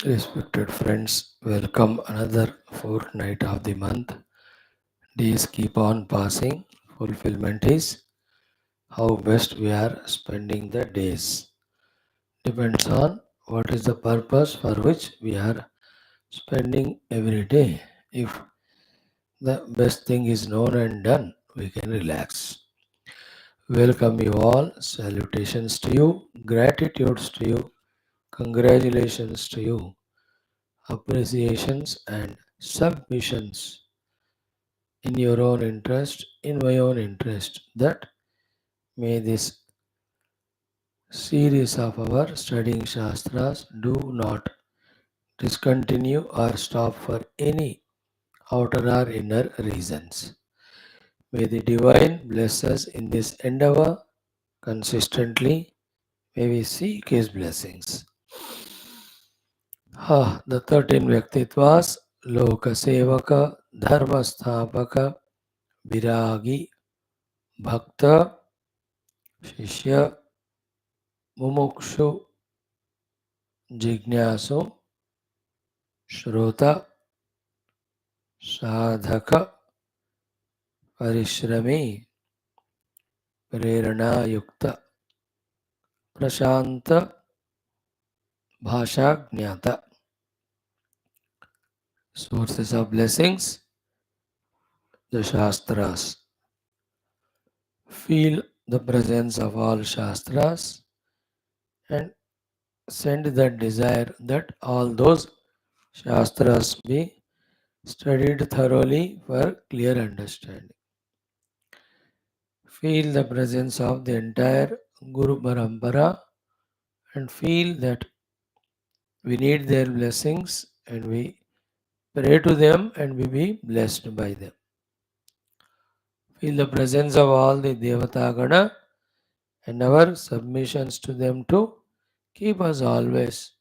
Respected friends, welcome another fortnight of the month. Days keep on passing. Fulfillment is how best we are spending the days. Depends on what is the purpose for which we are spending every day. If the best thing is known and done, we can relax. Welcome you all. Salutations to you. Gratitudes to you. Congratulations to you. Appreciations and submissions in your own interest, in my own interest, that may this series of our studying Shastras do not discontinue or stop for any outer or inner reasons. May the Divine bless us in this endeavor consistently. May we seek His blessings. The 13 Vyaktitvas, Lokasevaka, Dharmastapaka, Viragi, Bhakta, Shishya, Mumukshu, जिज्ञासु श्रोता साधक परिश्रमी प्रेरणायुक्त प्रशांत भाषा ज्ञाता. Sources of blessings, the Shastras. Feel the presence of all Shastras and send that desire that all those Shastras be studied thoroughly for clear understanding. Feel the presence of the entire Guru Parampara and feel that we need their blessings and we pray to them and we be blessed by them. Feel the presence of all the Devata Gana and our submissions to them to keep us always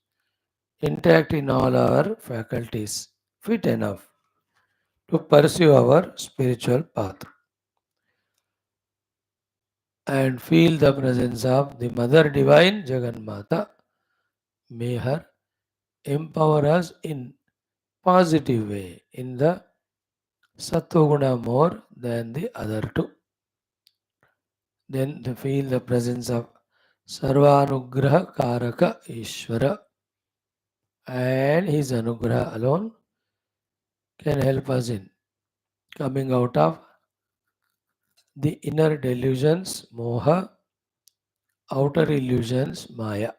intact in all our faculties, fit enough to pursue our spiritual path. And feel the presence of the Mother Divine Jagannatha. May her empower us in positive way, in the Sattva more than the other two. Then they feel the presence of Sarvanugraha Karaka Ishvara, and his Anugraha alone can help us in coming out of the inner delusions, Moha, outer illusions, Maya.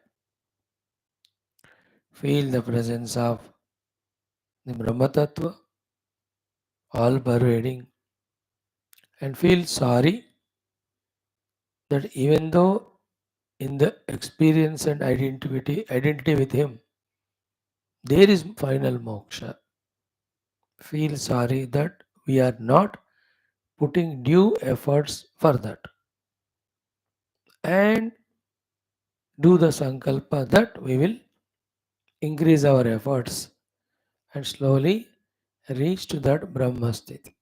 Feel the presence of the Brahma Tattva, all pervading, and feel sorry that even though in the experience and identity with him, there is final moksha. Feel sorry that we are not putting due efforts for that. And do the sankalpa that we will increase our efforts and slowly reach to that Brahmasthiti.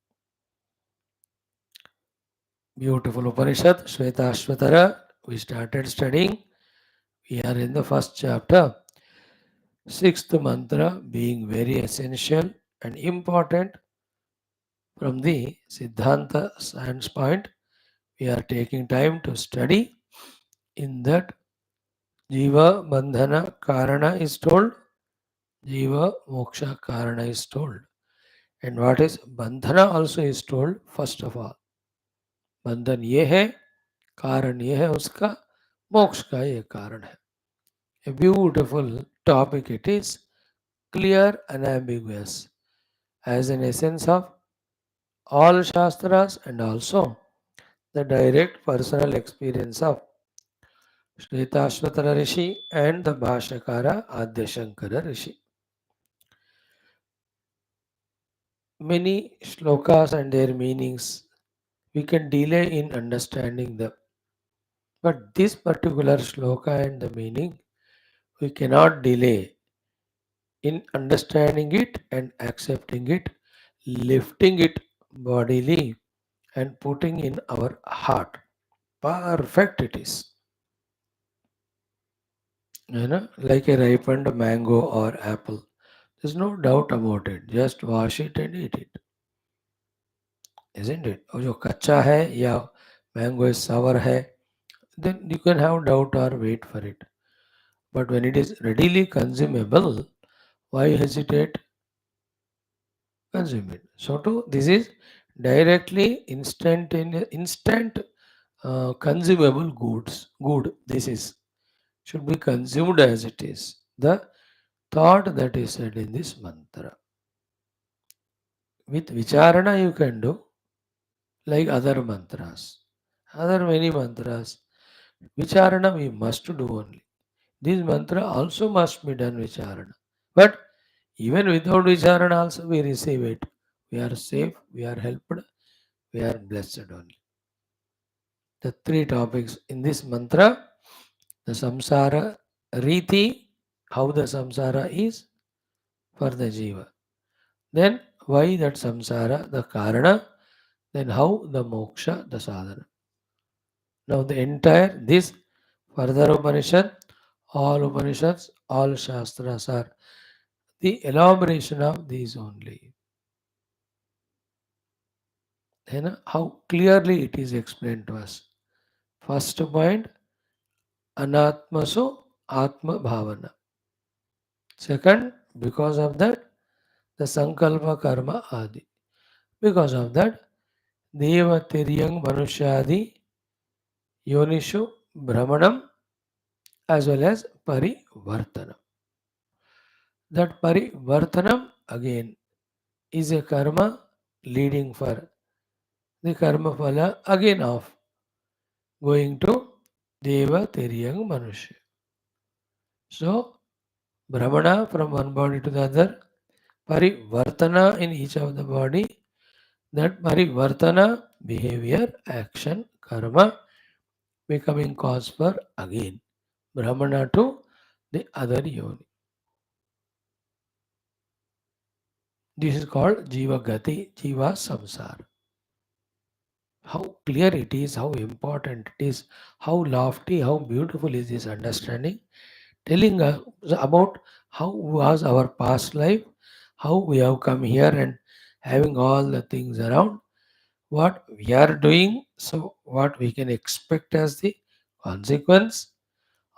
Beautiful Upanishad, Shwethashwathara. We started studying. We are in the first chapter. Sixth mantra being very essential and important from the Siddhanta science point. We are taking time to study. In that, Jiva Bandhana Karana is told, Jiva Moksha Karana is told. And what is Bandhana also is told first of all. Bandhan ye hai, Karan ye hai uska, Moksha ka ye Karan hai. A beautiful topic it is, clear and ambiguous, as an essence of all Shastras and also the direct personal experience of Shwethashwathara Rishi and the Bhashyakara Adya Shankara Rishi. Many shlokas and their meanings we can delay in understanding them. But this particular shloka and the meaning we cannot delay in understanding it and accepting it, lifting it bodily and putting in our heart. Perfect it is. like a ripened mango or apple. There's no doubt about it. Just wash it and eat it, isn't it? और जो कच्चा है या mango is sour है, then you can have doubt or wait for it. But when it is readily consumable, why hesitate? Consume it. So too, this is directly instant consumable goods. Good. This is should be consumed as it is. The thought that is said in this mantra. With vicharana you can do like other mantras. Other many mantras. Vicharana we must do only. This mantra also must be done vicharana. But even without vicharana also we receive it. We are safe, we are helped, we are blessed only. The three topics in this mantra, the samsara riti, how the samsara is for the jiva. Then why that samsara, the karana, then how the moksha, the sadhana. Now the entire this further Upanishad, all Upanishads, all Shastras are the elaboration of these only. Then how clearly it is explained to us. First point, anatmaso atma bhavana. Second, because of that, the sankalpa karma adi. Because of that, deva tiryang manushadi yonishu brahmanam as well as parivartanam. That parivartanam again is a karma leading for the karma phala again of going to deva tiryang manusha. So, brahmana from one body to the other, parivartana in each of the body, that parivartana behavior, action, karma becoming cause for again brahmana to the other yoni. This is called jiva gati, jiva samsara. How clear it is, how important it is, how lofty, how beautiful is this understanding, telling us about how was our past life, how we have come here and having all the things around, what we are doing, so what we can expect as the consequence,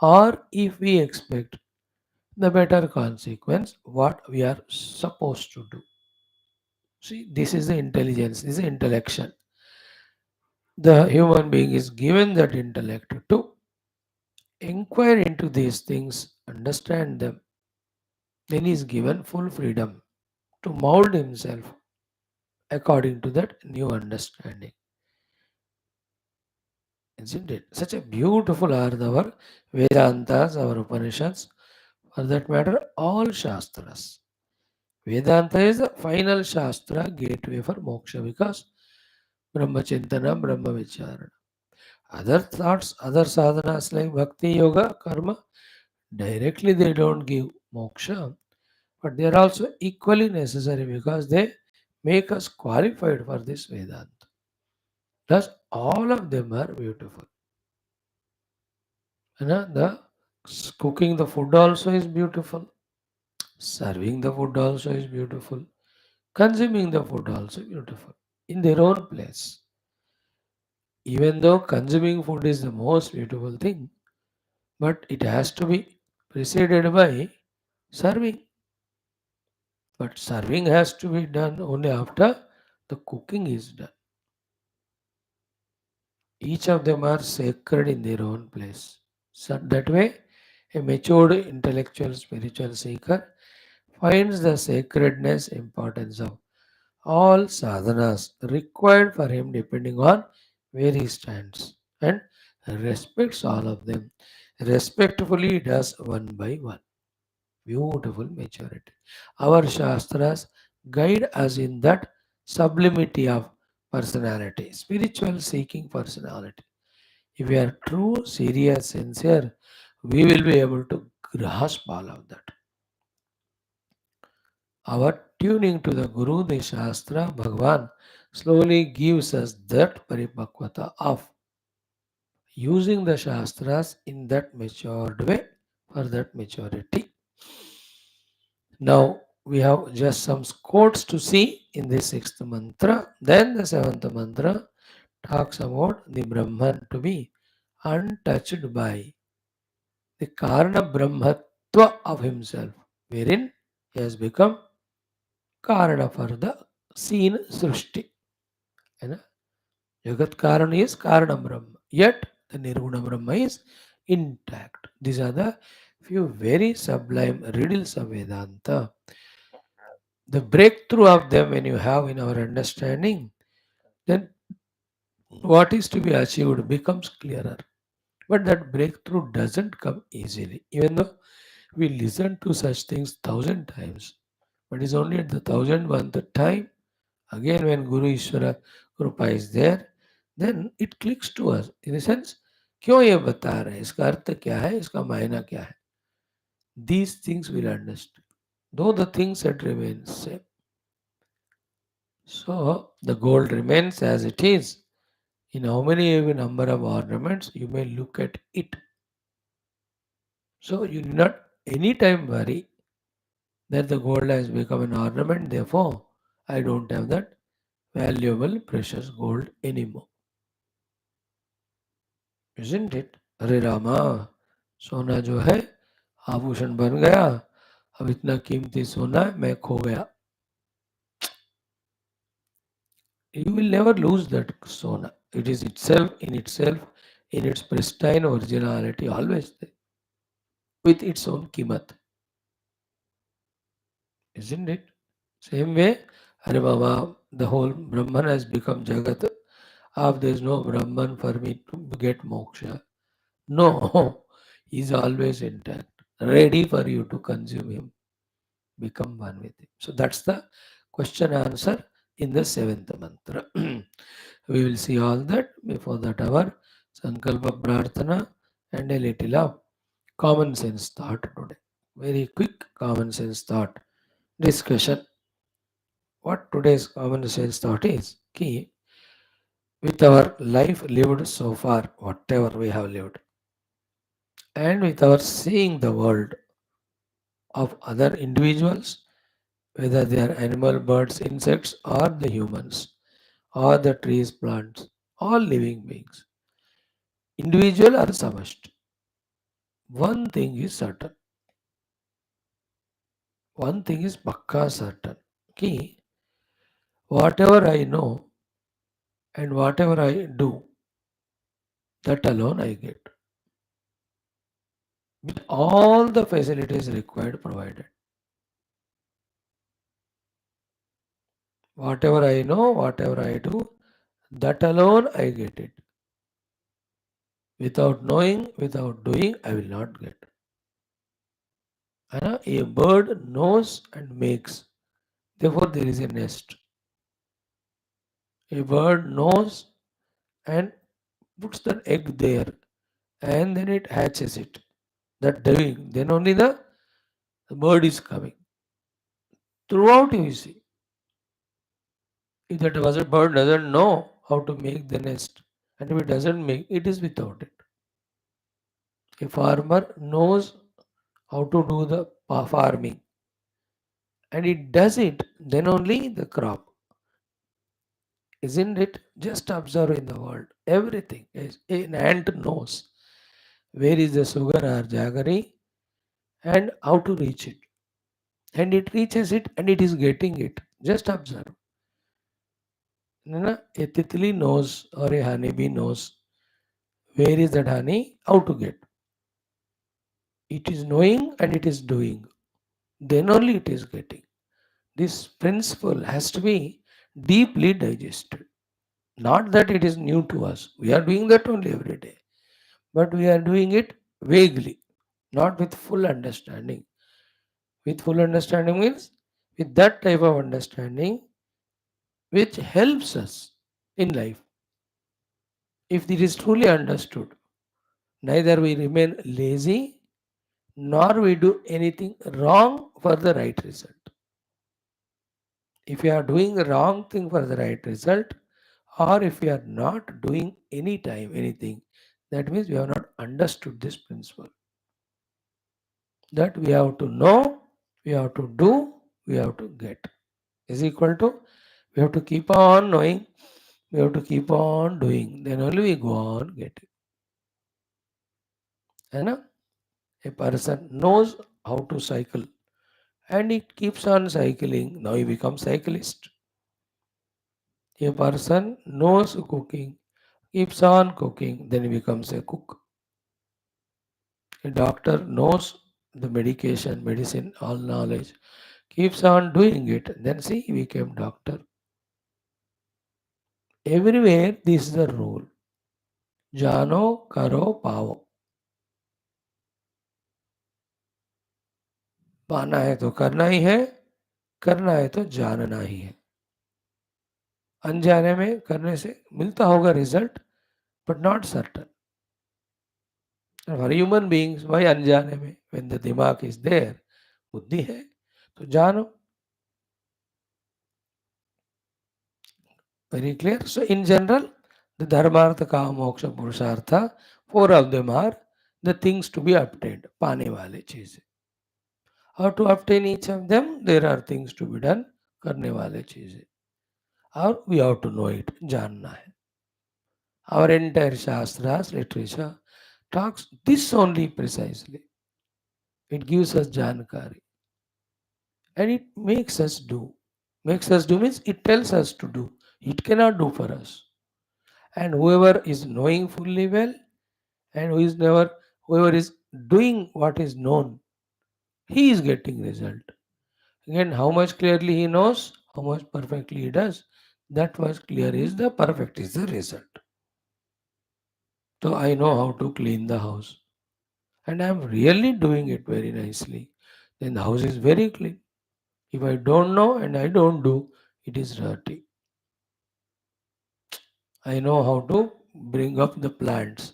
or if we expect the better consequence, what we are supposed to do. See, this is the intelligence, this is the intellection. The human being is given that intellect to inquire into these things, understand them. Then he is given full freedom to mold himself according to that new understanding. Isn't it? Such a beautiful are our Vedantas, our Upanishads, for that matter, all Shastras. Vedanta is the final Shastra gateway for moksha because Brahma Chintana, Brahma Vicharana. Other thoughts, other sadhanas like Bhakti Yoga, Karma, directly they don't give moksha, but they are also equally necessary because they make us qualified for this Vedanta. Thus, all of them are beautiful. The cooking the food also is beautiful. Serving the food also is beautiful. Consuming the food also beautiful in their own place. Even though consuming food is the most beautiful thing, but it has to be preceded by serving. But serving has to be done only after the cooking is done. Each of them are sacred in their own place. So that way, a matured intellectual spiritual seeker finds the sacredness, importance of all sadhanas required for him depending on where he stands and respects all of them. Respectfully does one by one. Beautiful maturity. Our Shastras guide us in that sublimity of personality, spiritual seeking personality. If we are true, serious, sincere, we will be able to grasp all of that. Our tuning to the Guru, the Shastra, Bhagavan slowly gives us that paripakvata of using the Shastras in that matured way for that maturity. Now we have just some quotes to see in the sixth mantra. Then the seventh mantra talks about the Brahman to be untouched by the Karana Brahmatva of himself, wherein he has become Karana for the seen Srushti. And Jagat Karana is Karana Brahma. Yet the Nirguna Brahma is intact. These are the few very sublime riddles of Vedanta. The breakthrough of them, when you have in our understanding, then what is to be achieved becomes clearer. But that breakthrough doesn't come easily, even though we listen to such things 1,000 times. But it's only at the 1,001th time, again when Guru Ishvara Krupa is there, then it clicks to us. In a sense, क्यों ये बता रहे हैं, इसका अर्थ क्या है, इसका मायना क्या है. These things will understand, though the things that remain same. So the gold remains as it is. In how many number of ornaments you may look at it. So you need not anytime worry that the gold has become an ornament, therefore I don't have that valuable precious gold anymore. Isn't it? अरे रामा, सोना जो है आभूषण बन गया, अब इतना कीमती सोना मैं खो गया. You will never lose that sona. It is itself, in its pristine originality, always there, with its own kimat. Isn't it? Same way, Hare Baba, the whole Brahman has become Jagat. There is no Brahman for me to get moksha. No, he is always intact, ready for you to consume him, become one with him. So that's the question answer in the seventh mantra. We will see all that. Before that, our Sankalpa Prarthana and a little of common sense thought today. Very quick common sense thought discussion. What today's common sense thought is key with our life lived so far, whatever we have lived, and with our seeing the world of other individuals, whether they are animal, birds, insects, or the humans, or the trees, plants, all living beings, individual or samashti. One thing is certain. One thing is pakka certain. Key, whatever I know and whatever I do, that alone I get. With all the facilities required provided. Whatever I know, whatever I do, that alone I get it. Without knowing, without doing, I will not get. A bird knows and makes. Therefore, there is a nest. A bird knows and puts the egg there, and then it hatches it. That doing, then only the bird is coming. Throughout, you see, if that was a bird doesn't know how to make the nest, and if it doesn't make, it is without it. A farmer knows how to do the farming, and it does it, then only the crop. Isn't it? Just observe in the world. Everything is an ant knows where is the sugar or jaggery and how to reach it. And it reaches it and it is getting it. Just observe. A titli knows or a honeybee knows where is that honey, how to get. It is knowing and it is doing. Then only it is getting. This principle has to be deeply digested. Not that it is new to us. We are doing that only every day. But we are doing it vaguely, not with full understanding. With full understanding means with that type of understanding which helps us in life. If it is truly understood, neither we remain lazy nor we do anything wrong for the right result. If you are doing the wrong thing for the right result, or if we are not doing any time anything, that means we have not understood this principle. that we have to know, we have to do, we have to get. Is equal to we have to keep on knowing, we have to keep on doing. Then only we go on getting. And a person knows how to cycle and he keeps on cycling. Now he becomes cyclist. A person knows cooking, keeps on cooking, then he becomes a cook. A doctor knows the medicine, all knowledge, keeps on doing it, then see he became doctor. Everywhere this is the rule. जानो करो पाओ. पाना है तो करना ही है, करना है तो जानना ही है. अनजाने में करने से मिलता होगा result, but not certain. For human beings भाई अनजाने में, when the dimag is there, बुद्धि है तो जानो. Very clear. So in general the dharmartha kama moksha purushartha, four of them are the things to be obtained, पाने वाले चीजें. How to obtain each of them? There are things to be done, करने वाले चीजें. और we have to know it, जानना है. Our entire shastras, literature talks this only precisely. It gives us jankari and it makes us do. Makes us do means it tells us to do. It cannot do for us. And whoever is knowing fully well and whoever is doing what is known, he is getting result. Again, how much clearly he knows, how much perfectly he does, that much clear is the perfect is the result. So I know how to clean the house and I am really doing it very nicely. Then the house is very clean. If I don't know and I don't do, it is dirty. I know how to bring up the plants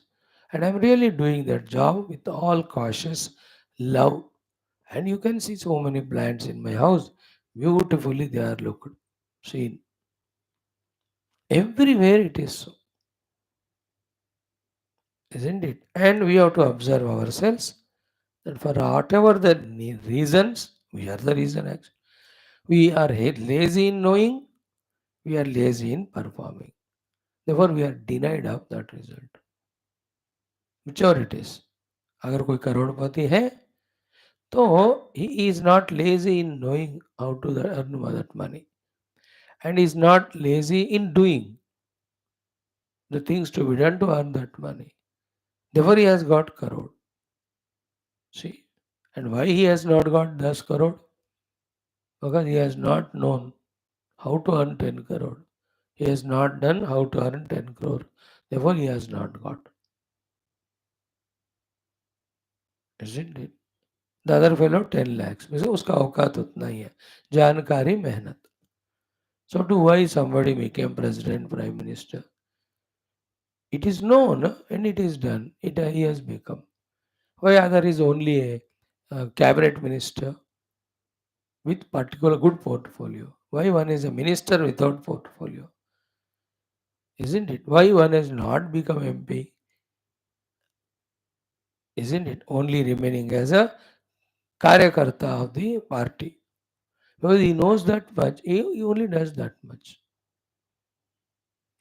and I'm really doing that job with all cautious love. And you can see so many plants in my house. Beautifully they are looked, seen. Everywhere it is so, isn't it? And we have to observe ourselves that for whatever the reasons, we are the reason actually. We are lazy in knowing, we are lazy in performing. Therefore, we are denied of that result. Whichever it is. अगर कोई करोड़पति है तो he is not lazy in knowing how to earn that money and is not lazy in doing the things to be done to earn that money. Therefore, he has got crore. See, and why he has not got 10 crore? Because he has not known how to earn 10 crore. He has not done how to earn 10 crore. Therefore, he has not got. Isn't it? The other fellow 10 lakhs. Means उसका औकात उतना ही है. जानकारी मेहनत. So to why somebody became president, prime minister? It is known and it is done. He has become. Why other is only a cabinet minister with particular good portfolio? Why one is a minister without portfolio? Isn't it? Why one has not become MP? Isn't it? Only remaining as a karyakarta of the party. Because he knows that much. He only does that much.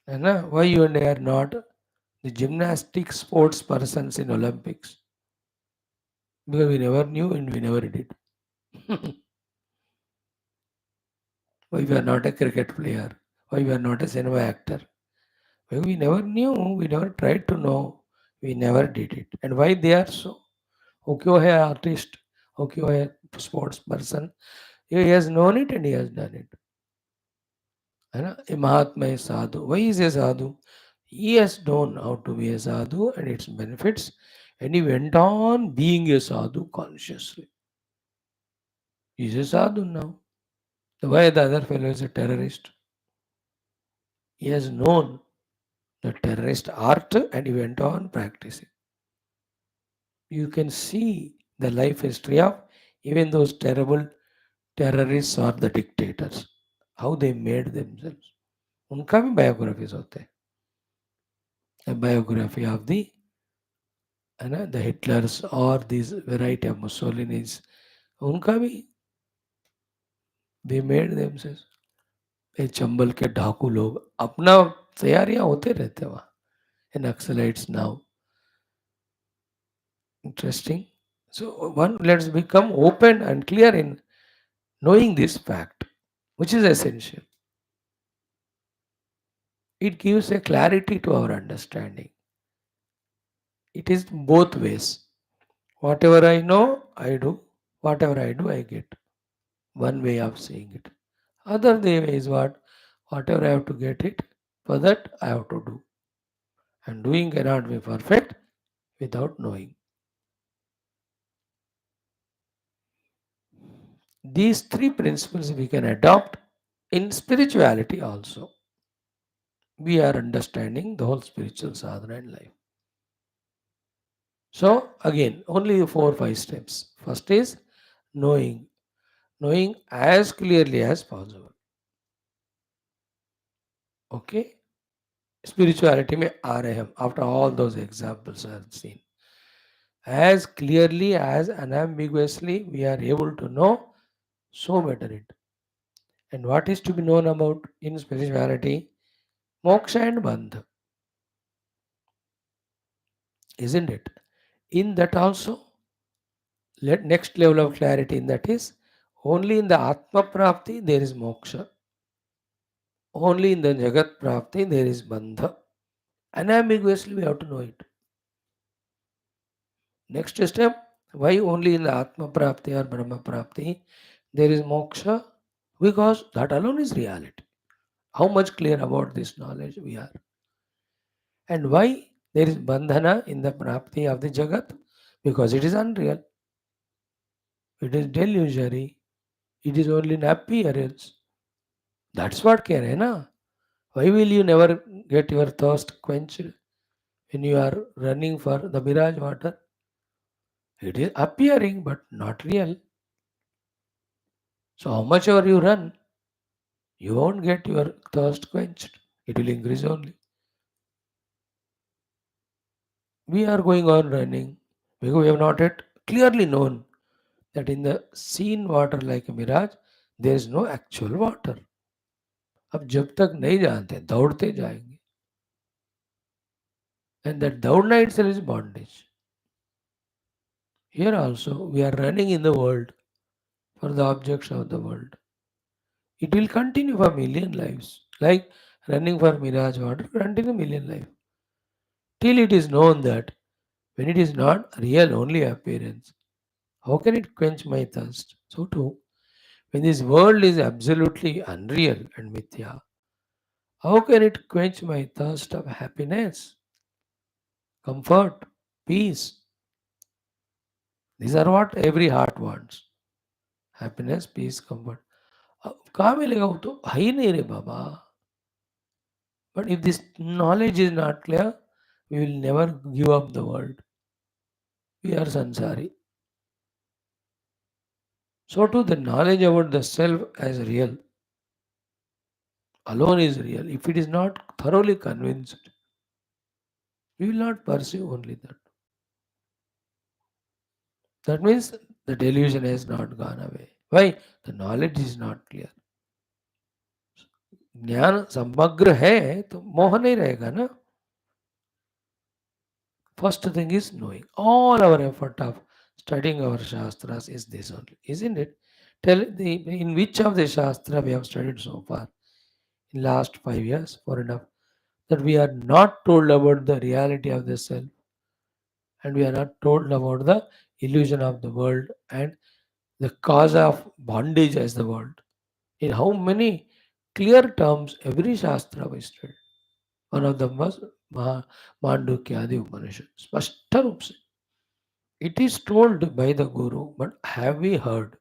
And why you and I are not the gymnastic sports persons in Olympics? Because we never knew and we never did. Why we are not a cricket player? Why we are not a cinema actor? Well, we never knew, we never tried to know, we never did it. And why they are so? Okay, है artist, okay, है sports person, he has known it and he has done it. है ना? A Mahatma is sadhu. Why is a sadhu? He has known how to be a sadhu and its benefits, and he went on being a sadhu consciously. He is a sadhu now. Why the other fellow is a terrorist? He has known the terrorist art and he went on practicing. You can see the life history of even those terrible terrorists or the dictators, how they made themselves. उनका भी biographies होते हैं. A biography of the है ना, the Hitlers or these variety of Mussolinis, उनका भी they made themselves. ये चंबल के ढाकू लोग अपना तैयारियां होते रहते हैं वहाँ. And Naxalites now. Interesting. So one, let's become open and clear in knowing this fact, which is essential. It gives a clarity to our understanding. It is both ways. Whatever I know, I do. Whatever I do, I get. One way of seeing it. Other way is what? Whatever I have to get it, for that I have to do. And doing cannot be perfect without knowing. These three principles we can adopt in spirituality also. We are understanding the whole spiritual sadhana in life. So again, only 4 5 steps. First is knowing, knowing as clearly as possible. Okay, spirituality में आ रहे हम after all those examples I have seen. As clearly as unambiguously we are able to know, so better it. And what is to be known about in spirituality? Moksha and bandha, isn't it? In that also, next level of clarity in that is only in the Atma Prapti there is moksha. Only in the Jagat Prapti there is bandha. Unambiguously we have to know it. Next step, why only in the Atma Prapti or Brahma Prapti there is moksha? Because that alone is reality. How much clear about this knowledge we are. And why there is bandhana in the Prapti of the Jagat? Because it is unreal. It is delusory. It is only an appearance. That's what care hai na. Why will you never get your thirst quenched when you are running for the mirage water? It is appearing but not real. So how much ever you run, you won't get your thirst quenched. It will increase only. We are going on running because we have not yet clearly known that in the seen water like a mirage, there is no actual water. अब जब तक नहीं जानते दौड़ते जाएंगे. And that दौड़ना itself is bondage. Here also we are running in the world for the objects of the world. It will continue for million lives. Like running for mirage water, continue million lives. Till it is known that when it is not real, only appearance, how can it quench my thirst? So too, when this world is absolutely unreal and mithya, how can it quench my thirst of happiness, comfort, peace? These are what every heart wants. Happiness, peace, comfort. अब कहाँ मिलेगा वो तो है ही नहीं रे बाबा. But if this knowledge is not clear, we will never give up the world. We are sansari. So too the knowledge about the self as real alone is real. If it is not thoroughly convinced, we will not pursue only that. That means the delusion has not gone away. Why? The knowledge is not clear. ज्ञान समग्र है तो मोह नहीं रहेगा ना. First thing is knowing. All our effort of studying our shastras is this only, isn't it? Tell the in which of the shastra we have studied so far in last 5 years, 4.5, that we are not told about the reality of the self, and we are not told about the illusion of the world and the cause of bondage as the world. In how many clear terms every shastra we studied. One of them was Mandukya आदि उपनिषद. स्पष्ट रूप से it is told by the Guru, but have we heard?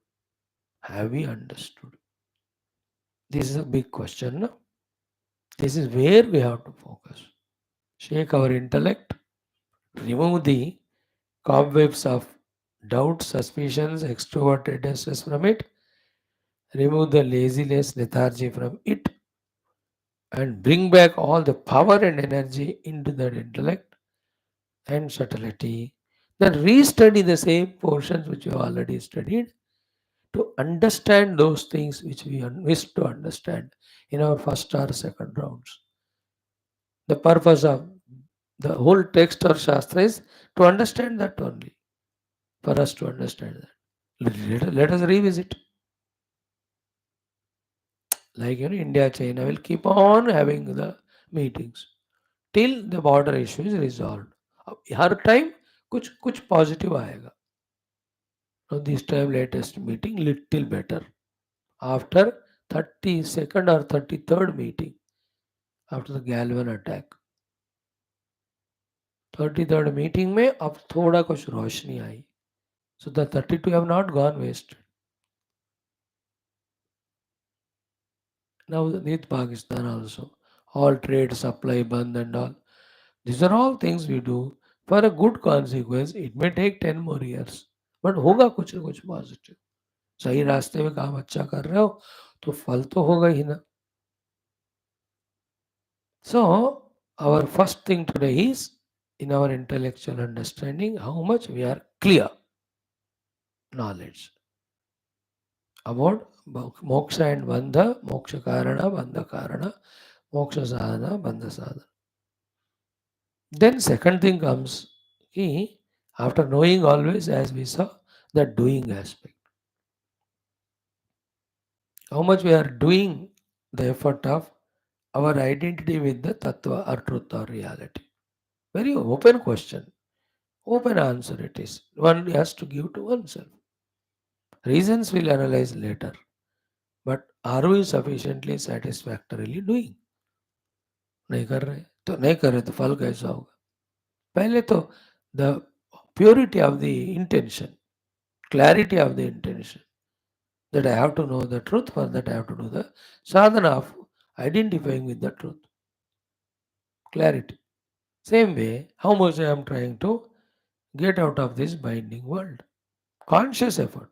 Have we understood? This is a big question. No? This is where we have to focus. Shake our intellect, remove the cobwebs of doubt, suspicions, extrovertedness from it, remove the laziness, lethargy from it, and bring back all the power and energy into that intellect and subtlety Then restudy the same portions which you have already studied to understand those things which we missed to understand in our first or second rounds. The purpose of the whole text or Shastra is to understand that only, for us to understand that. Let us revisit. Like India, China will keep on having the meetings till the border issue is resolved. Her time कुछ कुछ positive आएगा. Now this time latest meeting little better. After 32nd or 33rd meeting, after the Galvan attack, 33rd meeting में अब थोड़ा कुछ रोशनी आई. So the 32 have not gone wasted. Now with Pakistan also, all trade supply band and all. These are all things we do for a good consequence. It may take 10 more years, but होगा कुछ ना कुछ positive. सही रास्ते में काम अच्छा कर रहे हो तो फल तो होगा ही ना. So our first thing today is in our intellectual understanding how much we are clear knowledge about moksha and bandha, moksha karana, bandha karana, moksha sadhana, bandha sadhana. Then second thing comes, after knowing always, as we saw, the doing aspect. How much we are doing the effort of our identity with the tattva or truth or reality. Very open question, open answer it is. One has to give to oneself. Reasons we'll analyze later. But are we sufficiently satisfactorily doing? नहीं कर रहे तो नहीं कर रहे तो फल कैसा होगा? पहले तो the purity of the intention, clarity of the intention, that I have to know the truth, for that I have to do the sadhana of identifying with the truth. Clarity. Same way, how much I am trying to get out of this binding world. Conscious effort.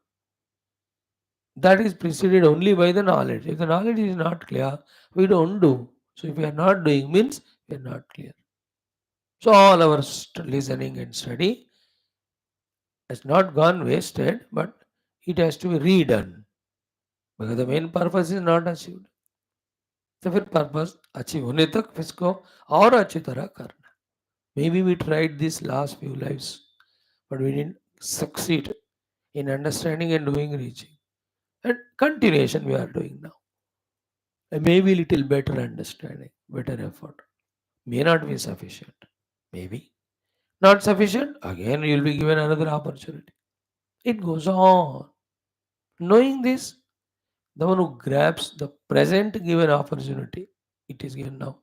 That is preceded only by the knowledge. If the knowledge is not clear, we don't do. So if we are not doing means we are not clear. So all our listening and study has not gone wasted, but it has to be redone. Because the main purpose is not achieved. तो फिर purpose achieve होने तक इसको और अच्छी तरह करना. Maybe we tried this last few lives, but we didn't succeed in understanding and doing reaching. And continuation we are doing now. And maybe little better understanding, better effort. May not be sufficient. Maybe. Not sufficient, again you will be given another opportunity. It goes on. Knowing this, the one who grabs the present given opportunity, it is given now,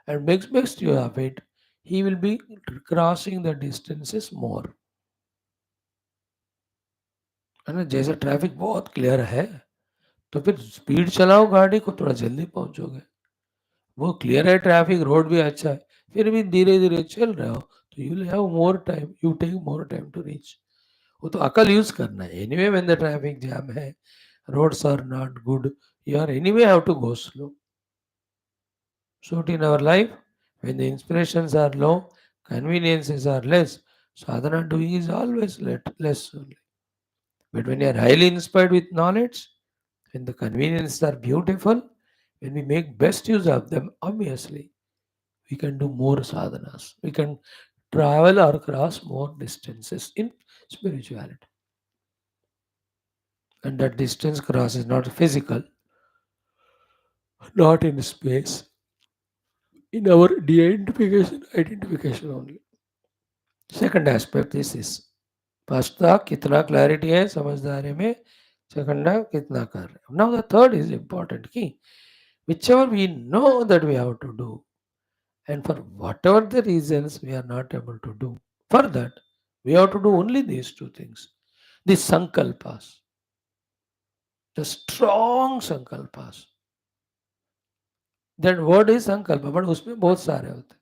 and makes best use of it, he will be crossing the distances more. है ना, जैसे traffic बहुत clear है तो फिर speed चलाओ गाड़ी को, थोड़ा जल्दी पहुंचोगे. वो क्लियर है ट्रैफिक, रोड भी अच्छा है, फिर भी धीरे धीरे चल रहे हो तो you will have more time, you take more time to reach. वो तो अकल यूज करना है. Anyway when the traffic jam है, roads are not good, you are anyway have to go slow. So in our life, when the inspirations are low, conveniences are less, sadhana doing is always less only. But when you are highly inspired with knowledge, when the conveniences are beautiful, when we make best use of them, obviously, we can do more sadhanas. We can travel or cross more distances in spirituality. And that distance cross is not physical, not in space, in our identification only. Second aspect is this. First था कितना clarity है समझदारी में, second है कितना कर रहे हैं. Now the third is important key. Whichever we know that we have to do, and for whatever the reasons we are not able to do, for that we have to do only these two things. The sankalpas, the strong sankalpas. That word is sankalpa, but उसमें बहुत सारे होते हैं.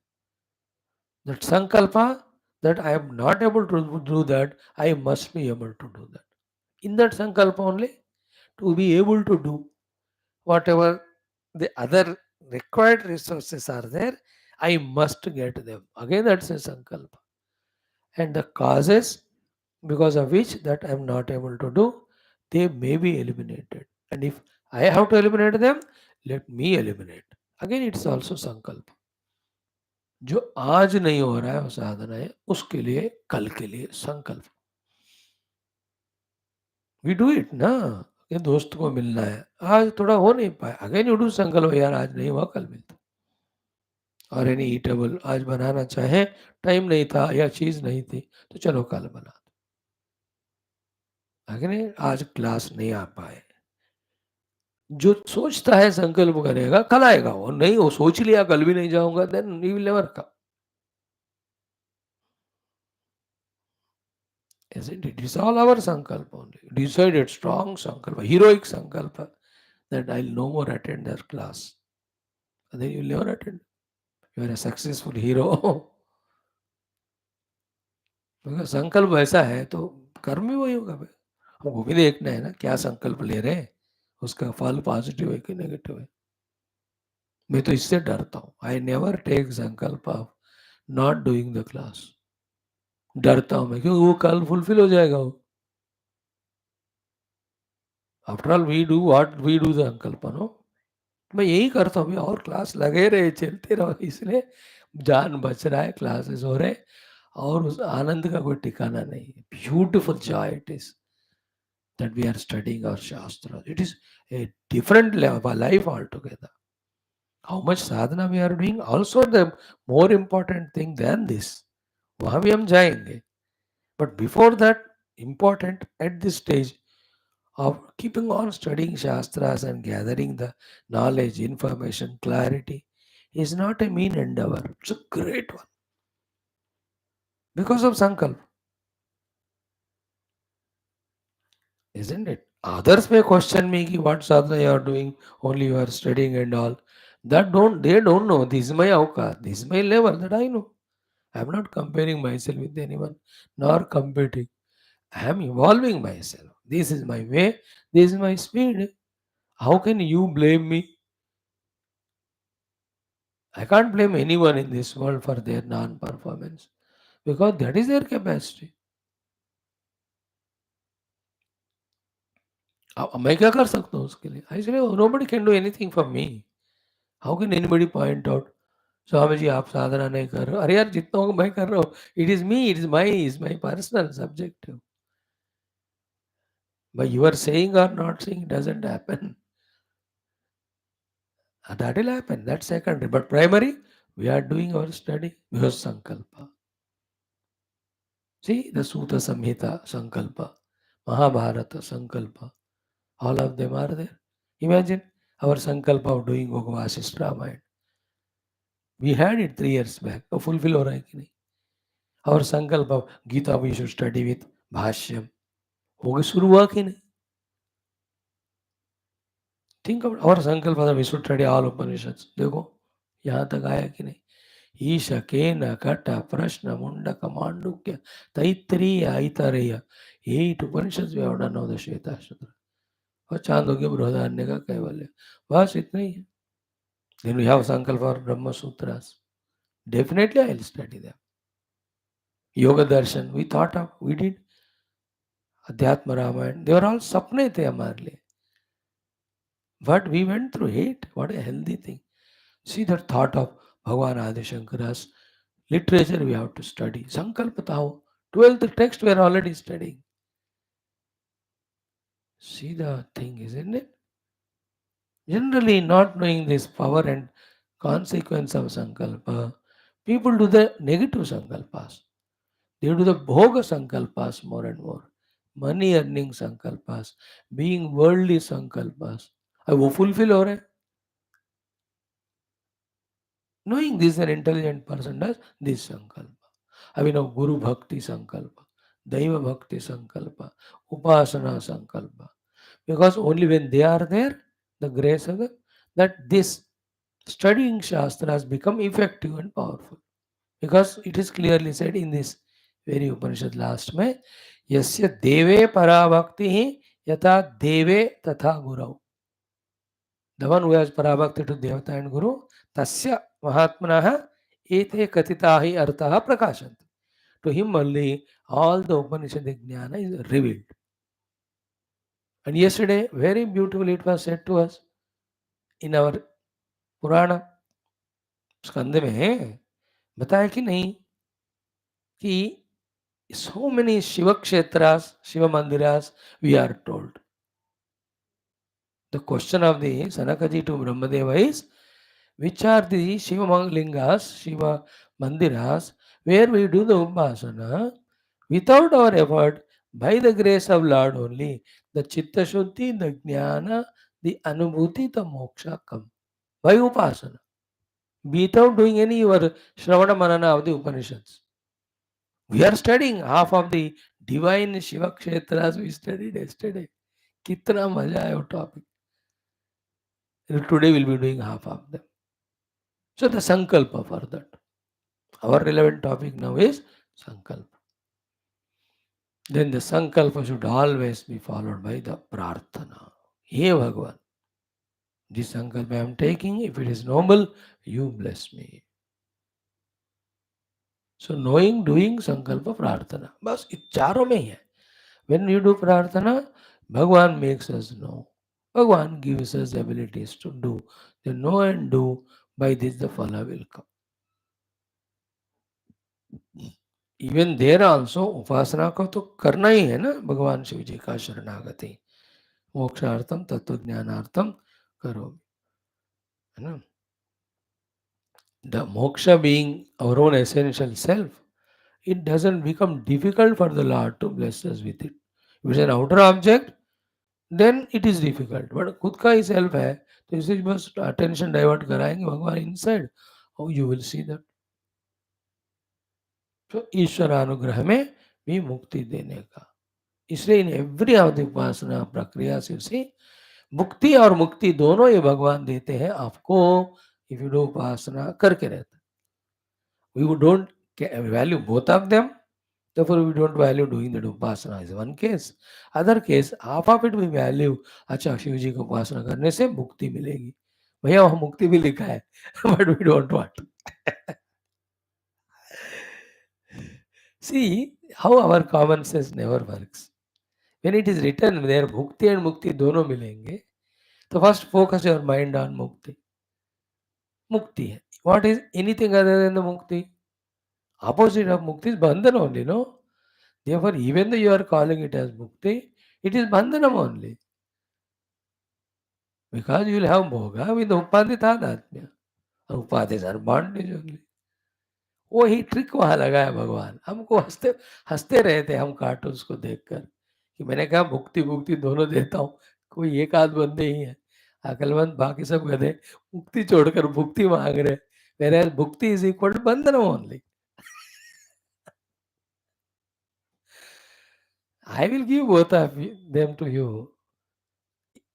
That sankalpa, that I am not able to do that, I must be able to do that. In that sankalpa only, to be able to do whatever the other required resources are there, I must get them. Again, that's a sankalpa. And the causes, because of which that I am not able to do, they may be eliminated. And if I have to eliminate them, let me eliminate. Again, it's also sankalpa. जो आज नहीं हो रहा है वो साधना है, उसके लिए कल के लिए संकल्प. वी डू इट ना, ये दोस्त को मिलना है, आज थोड़ा हो नहीं पाया, अगेन यू डू संकल्प, यार आज नहीं हुआ कल मिलता. और एनी ईटेबल आज बनाना चाहे, टाइम नहीं था या चीज नहीं थी, तो चलो कल बना दो. अगेन आज क्लास नहीं आ पाए, जो सोचता है संकल्प करेगा कल आएगा, वो नहीं, वो सोच लिया कल भी नहीं जाऊंगा, then he will never come. Isn't it? It's all our sankalpa only. Decided, strong sankalpa, heroic sankalpa, that I'll no more attend their class. And then you'll never attend. You are a successful hero. because संकल्प ऐसा है तो कर्म भी वही होगा भाई. हमको भी देखना है ना क्या संकल्प ले रहे हैं, उसका फल पॉजिटिव है कि नेगेटिव है. मैं तो इससे डरता हूँ. आई नेवर टेक संकल्प of not doing the class. डरता हूँ मैं, क्योंकि वो कल फुलफिल हो जाएगा वो. After all we do what we do the sankalp, no. मैं यही करता हूँ, और क्लास लगे रहे, चलते रहो, इसलिए जान बच रहा है, क्लासेस हो रहे, और उस आनंद का कोई ठिकाना नहीं. Beautiful Joy it is that we are studying our Shastra. It is a different level of life altogether. How much sadhana we are doing, also the more important thing than this. वहाँ भी हम जाएंगे. But before that, important at this stage of keeping on studying Shastras and gathering the knowledge, information, clarity is not a mean endeavor. It's a great one. Because of Sankalp. Isn't it? Others may question me ki what sadhana you are doing, only you are studying and all. They don't know. This is my avka. This is my level that I know. I am not comparing myself with anyone, nor competing. I am evolving myself. This is my way. This is my speed. How can you blame me? I can't blame anyone in this world for their non-performance because that is their capacity. मैं क्या कर सकता हूँ उसके लिए? Actually, nobody can do anything for me. How can anybody point out? Swami ji आप साधना नहीं कर रहे हो. अरे यार जितना होगा मैं कर रहा हूँ. It is me. It is my personal subjective. But you are saying or not saying doesn't happen. That will happen. That's secondary. But primary, we are doing our study because sankalpa. See the Sutta Samhita sankalpa, Mahabharata sankalpa. All of them are there. Imagine our sankalpa of doing Bhagavad Ramayana. We had it 3 years back. तो fulfill हो रहा है कि नहीं? Our sankalpa of Gita we should study with Bhashyam. हो गया, शुरू हुआ कि नहीं? Think about our sankalpa that we should study all Upanishads. देखो यहाँ तक आया कि नहीं? ईश केन कट प्रश्न Mundaka Mandukya Taittiriya Aitareya 8 Upanishads we have done of the Shwethashwathara. और चांदोग्य बृहदारण्य का कैवल्य. बस इतना ही है. Then we have sankalpa for Brahma Sutras. Definitely I will study them. Yoga Darshan, we thought of, we did. Adhyatma Ramayana, they were all sapne the हमारे लिए. But we went through it. What a healthy thing. See that thought of Bhagavan Adi Shankara's literature we have to study. Sankalpataho, 12th text we are already studying. See the thing, isn't it? Generally, not knowing this power and consequence of Sankalpa, people do the negative Sankalpas. They do the bhoga sankalpas more and more. Money earning sankalpas, being worldly sankalpas. अब वो fulfill हो रहे हैं. Knowing this, an intelligent person does this sankalpa. I know Guru Bhakti sankalpa, Daiva Bhakti sankalpa, Upasana sankalpa. Because only when they are there, the grace of that this studying Shastras become effective and powerful. Because it is clearly said in this very Upanishad last में, यस्य देवे पराभक्ति यथा देवे तथा गुरौ. The one who has parabhakti to Devata and Guru, tasya mahatmanah ete katitahi artaha prakashanti. To him only all the Upanishadic jnana is revealed. And yesterday, very beautifully it was said to us in our Purana, स्कंद में बताया कि नहीं कि so many Shiva Kshetras, Shiva Mandiras, we are told. The question of the Sanakaji to Brahmadeva is, which are the Shiva Lingas, Shiva Mandiras, where we do the Upasana without our effort, by the grace of Lord only, the Chitta Shuddhi, the Jnana, the Anubhuti, the Moksha come. By Upasana. Without doing any your Shravana Manana of the Upanishads. We are studying half of the divine Shiva Kshetras we studied yesterday. Kitna maja hai wo topic. Today we'll be doing half of them. So the Sankalpa for that. Our relevant topic now is Sankalpa. Then the Sankalpa should always be followed by the Prarthana. Hey Bhagavan, this Sankalpa I am taking, if it is noble, you bless me. So knowing, doing, Sankalpa, Prarthana. बस इन चारों में ही है. When you do Prarthana, Bhagavan makes us know. Bhagavan gives us the abilities to do. The know and do, by this the phala will come. Even there also उपासना को तो करना ही है ना भगवान शिव जी का शरणागति मोक्षार्थम तत्व ज्ञानार्थम करो है ना the moksha being our own essential self it doesn't become difficult for the Lord to bless us with it. If it's an outer object, then it is difficult. But खुद का ही सेल्फ है तो इसे बस अटेंशन डाइवर्ट कराएंगे भगवान inside और you will see that. तो ईश्वर अनुग्रह में भी मुक्ति देने का. इसलिए इन एवरी ऑफ द उपासना प्रक्रिया से उसे मुक्ति और मुक्ति दोनों ये भगवान देते हैं आपको. इफ यू डू उपासना करके रहते we don't value both of them. Therefore, we don't value doing that upasana is one case. Other case, half of it we value. अच्छा शिव जी को उपासना करने से मुक्ति मिलेगी. भैया वहाँ मुक्ति भी लिखा है, but we don't want. See how our common sense never works. When it is written there, bhukti and mukti दोनों मिलेंगे. तो first focus your mind on mukti. Mukti है. What is anything other than the mukti? Opposite of mukti is bandhan only, no? Therefore, even though you are calling it as mukti, it is bandhanam only. Because you will have bhoga with upadhi तादात्म्य. Upadhis are bondage only. वही trick वहां लगाया भगवान. हमको हंसते हंसते रहे थे हम कार्टून्स को देखकर कि मैंने कहा भुक्ति भुक्ति दोनों देता हूँ, कोई एक आध बंदे ही है अकलमंद, बाकी सब गधे मुक्ति छोड़कर भुक्ति मांग रहे. Whereas bhukti is equal to bandhana only. I will give both of them to you.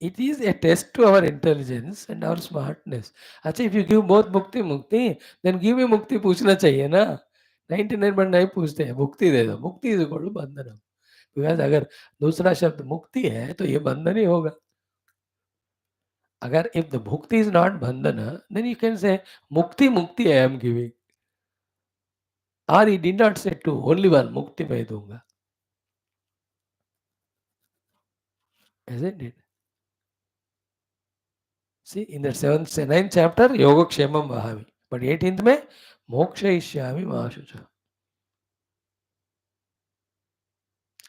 It is a test to our intelligence and our smartness. अच्छा, if you give both bhukti mukti, then give me mukti पूछना चाहिए ना. 99.9 पूछते हैं मुक्ति दे दो. मुक्ति is equal to बंधन. Because अगर दूसरा शब्द मुक्ति है तो ये बंधन ही होगा. अगर if the bhukti is not bandhana, then you can say mukti I am giving. Or he did not say two, only one mukti मैं दूंगा. Isn't it? See, in the 9th chapter, Yoga Kshemam Vahami. But 18th में Moksha Ishyami Mahashucha.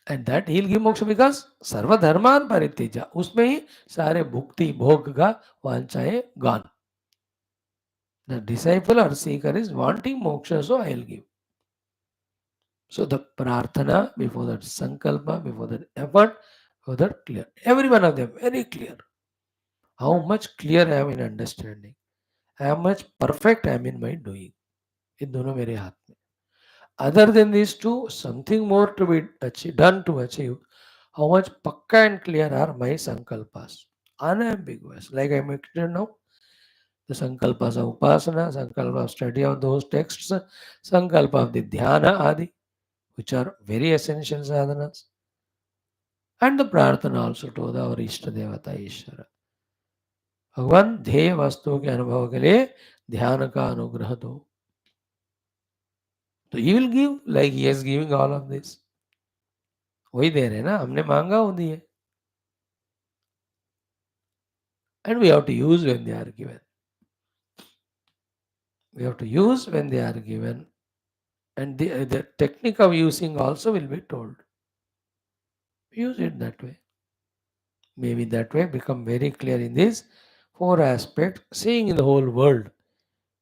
And that he'll give moksha because सर्व धर्मान परित्यज्य. उसमें ही सारे भुक्ति भोग का वांछाएं gone. The disciple or seeker is wanting moksha, so I'll give. So the prarthana, before that sankalpa, before that effort, before that clear. Every one of them very clear. How much clear I am in understanding. How much perfect I am in my doing. ये दोनों मेरे हाथ में. Other than these two, something more to be done to achieve. How much pakka and clear are my sankalpas? Unambiguous. Like I mentioned now, the sankalpas of upasana, sankalpa of study of those texts, sankalpa of the dhyana adi, which are very essential sadhanas, and the prarthana also to our Ishta Devata Ishvara. भगवान ध्येय वस्तु के अनुभव के लिए ध्यान का अनुग्रह दो. तो he will give like he is giving all of this. वही दे रहे हैं ना, हमने मांगा वो दिए. And we have to use when they are given. We have to use when they are given. And the technique of using also will be told. Use it that way. Maybe that way become very clear in these four aspects, seeing in the whole world.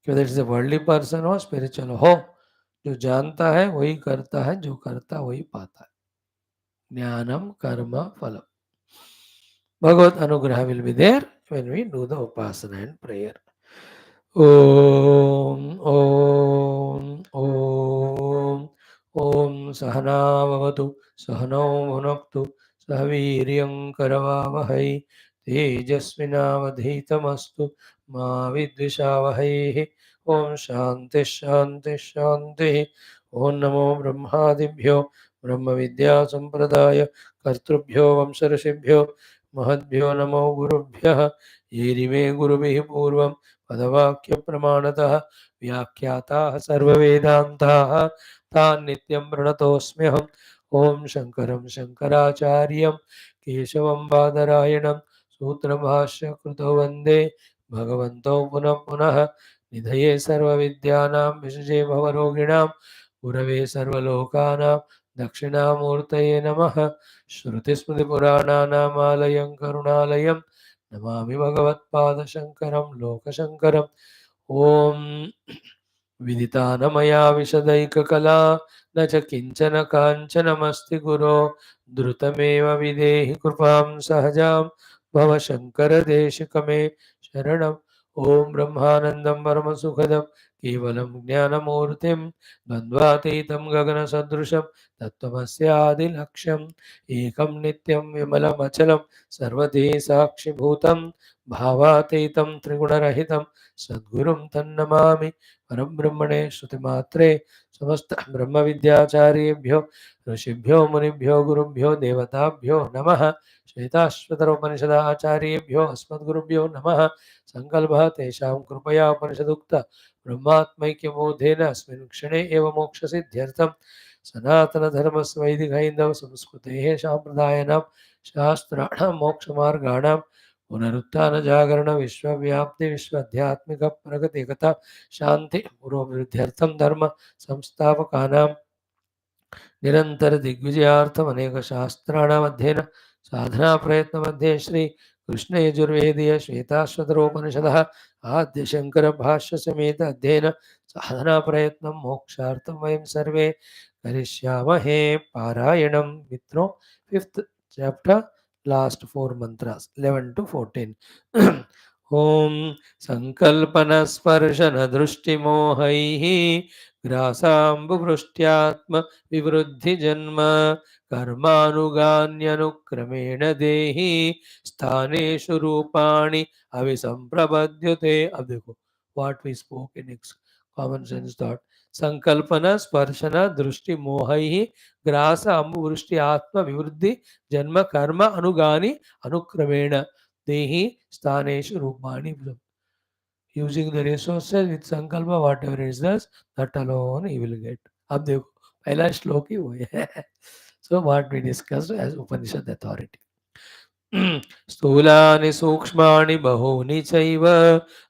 Whether it's a worldly person or spiritual हो, जो जानता है वही करता है, जो करता वही पाता है. Jnanam karma phalam. Bhagavad Anugraha will be there when we do the upasana and prayer. Om Om Om Om Sahana Vavatu Sahanau Bhunaktu Sahaviryam Karavavahai Tejasvinavadhitamastu Ma Vidvishavahai. Om Shanti Shanti Shanti. Om Namo Brahmadibhyo Brahma Vidya Sampradaya Kartrubhyo Vamsarashibhyo Mahadbhyo Namo Gurubhyah. Yerime Gurubhi Purvam पदवाक्य प्रमाणतः व्याख्याताः सर्ववेदान्ताः तान् नित्यं प्रणतोऽस्म्यहम्. ओम शंकरं शंकराचार्यं केशवं बादरायणं सूत्रभाष्य कृतो वन्दे भगवन्तौ पुनः पुनः. निधये सर्वविद्यानां विषजे भवरोगिणां गुरवे सर्वलोकानां दक्षिणामूर्तये नमः. श्रुतिस्मृतिपुराणानामालयं करुणालयं नमामि भगवत्पादशङ्करं लोकशङ्करम्. ॐ विदितानमया विशदैककला न च किञ्चन काञ्चनमस्ति गुरो द्रुतमेव विदेहि कृपां सहजां भव शङ्करदेशिकमे शरणम्. ॐ ब्रह्मानन्दं परमसुखदं केवलं ज्ञानमूर्तिं द्वन्द्वातीतं गगनसदृशं तत्त्वमस्यादिलक्ष्यम् एकं नित्यं विमलमचलं सर्वधी साक्षिभूतं भावातीतं त्रिगुणरहितं सद्गुरुं तन्नमामि. परब्रह्मणे श्रुतिमात्रे समस्त ब्रह्मविद्याचार्येभ्यो ऋषिभ्यो मुनिभ्यो गुरुभ्यो देवताभ्यो नमः. श्वेताश्वतरोपनिषद आचार्येभ्यो अस्मद्गुरुभ्यो नमः. संकल्पः तेषां कृपया उपनिषदुक्त ब्रह्मात्मैक्यबोधेन अस्मिन् क्षणे एव मोक्षसिद्ध्यर्थं सनातनधर्मस्वैदिकैन्दव संस्कृतेः साम्प्रदायानां शास्त्राणां मोक्षमार्गाणां पुनरुत्थानजागरण विश्वव्याप्ति विश्वाध्यात्मिक प्रगतिकता शांति पुरोभिवृद्ध्यर्थं धर्म संस्थापकानां निरंतर दिग्विजयार्थम अनेक शास्त्राणाम अध्ययन साधना प्रयत्न मध्ये श्री कृष्ण यजुर्वेदीय श्वेताश्वतरोपनिषदः आद्य शंकर भाष्य समेत अध्ययन साधना प्रयत्न मोक्षार्थम वयं सर्वे करिष्यामहे. पारायणम मित्रों, fifth chapter, last four mantras 11 to 14. ओम संकल्पन स्पर्शन दृष्टि मोहैः ग्रासाम्बुवृष्ट्यात्म विवृद्धि जन्म कर्मानुगान्यनुक्रमेण देहि स्थानेषु रूपाणि अविसंप्रपद्यते. अब देखो what we spoke in common sense thought. संकल्पन स्पर्शन दृष्टि मोहैः ग्रास अम्बुवृष्टि आत्म विवृद्धि जन्म कर्म अनुगानि अनुक्रमेण देहि स्थानेषु रूपाणि. Using the resources with sankalpa, whatever it does, that alone he will get. अब देखो पहला श्लोक ही वो है. So what we discussed as Upanishad authority. स्थूलानि सूक्ष्माणि बहूनि चैव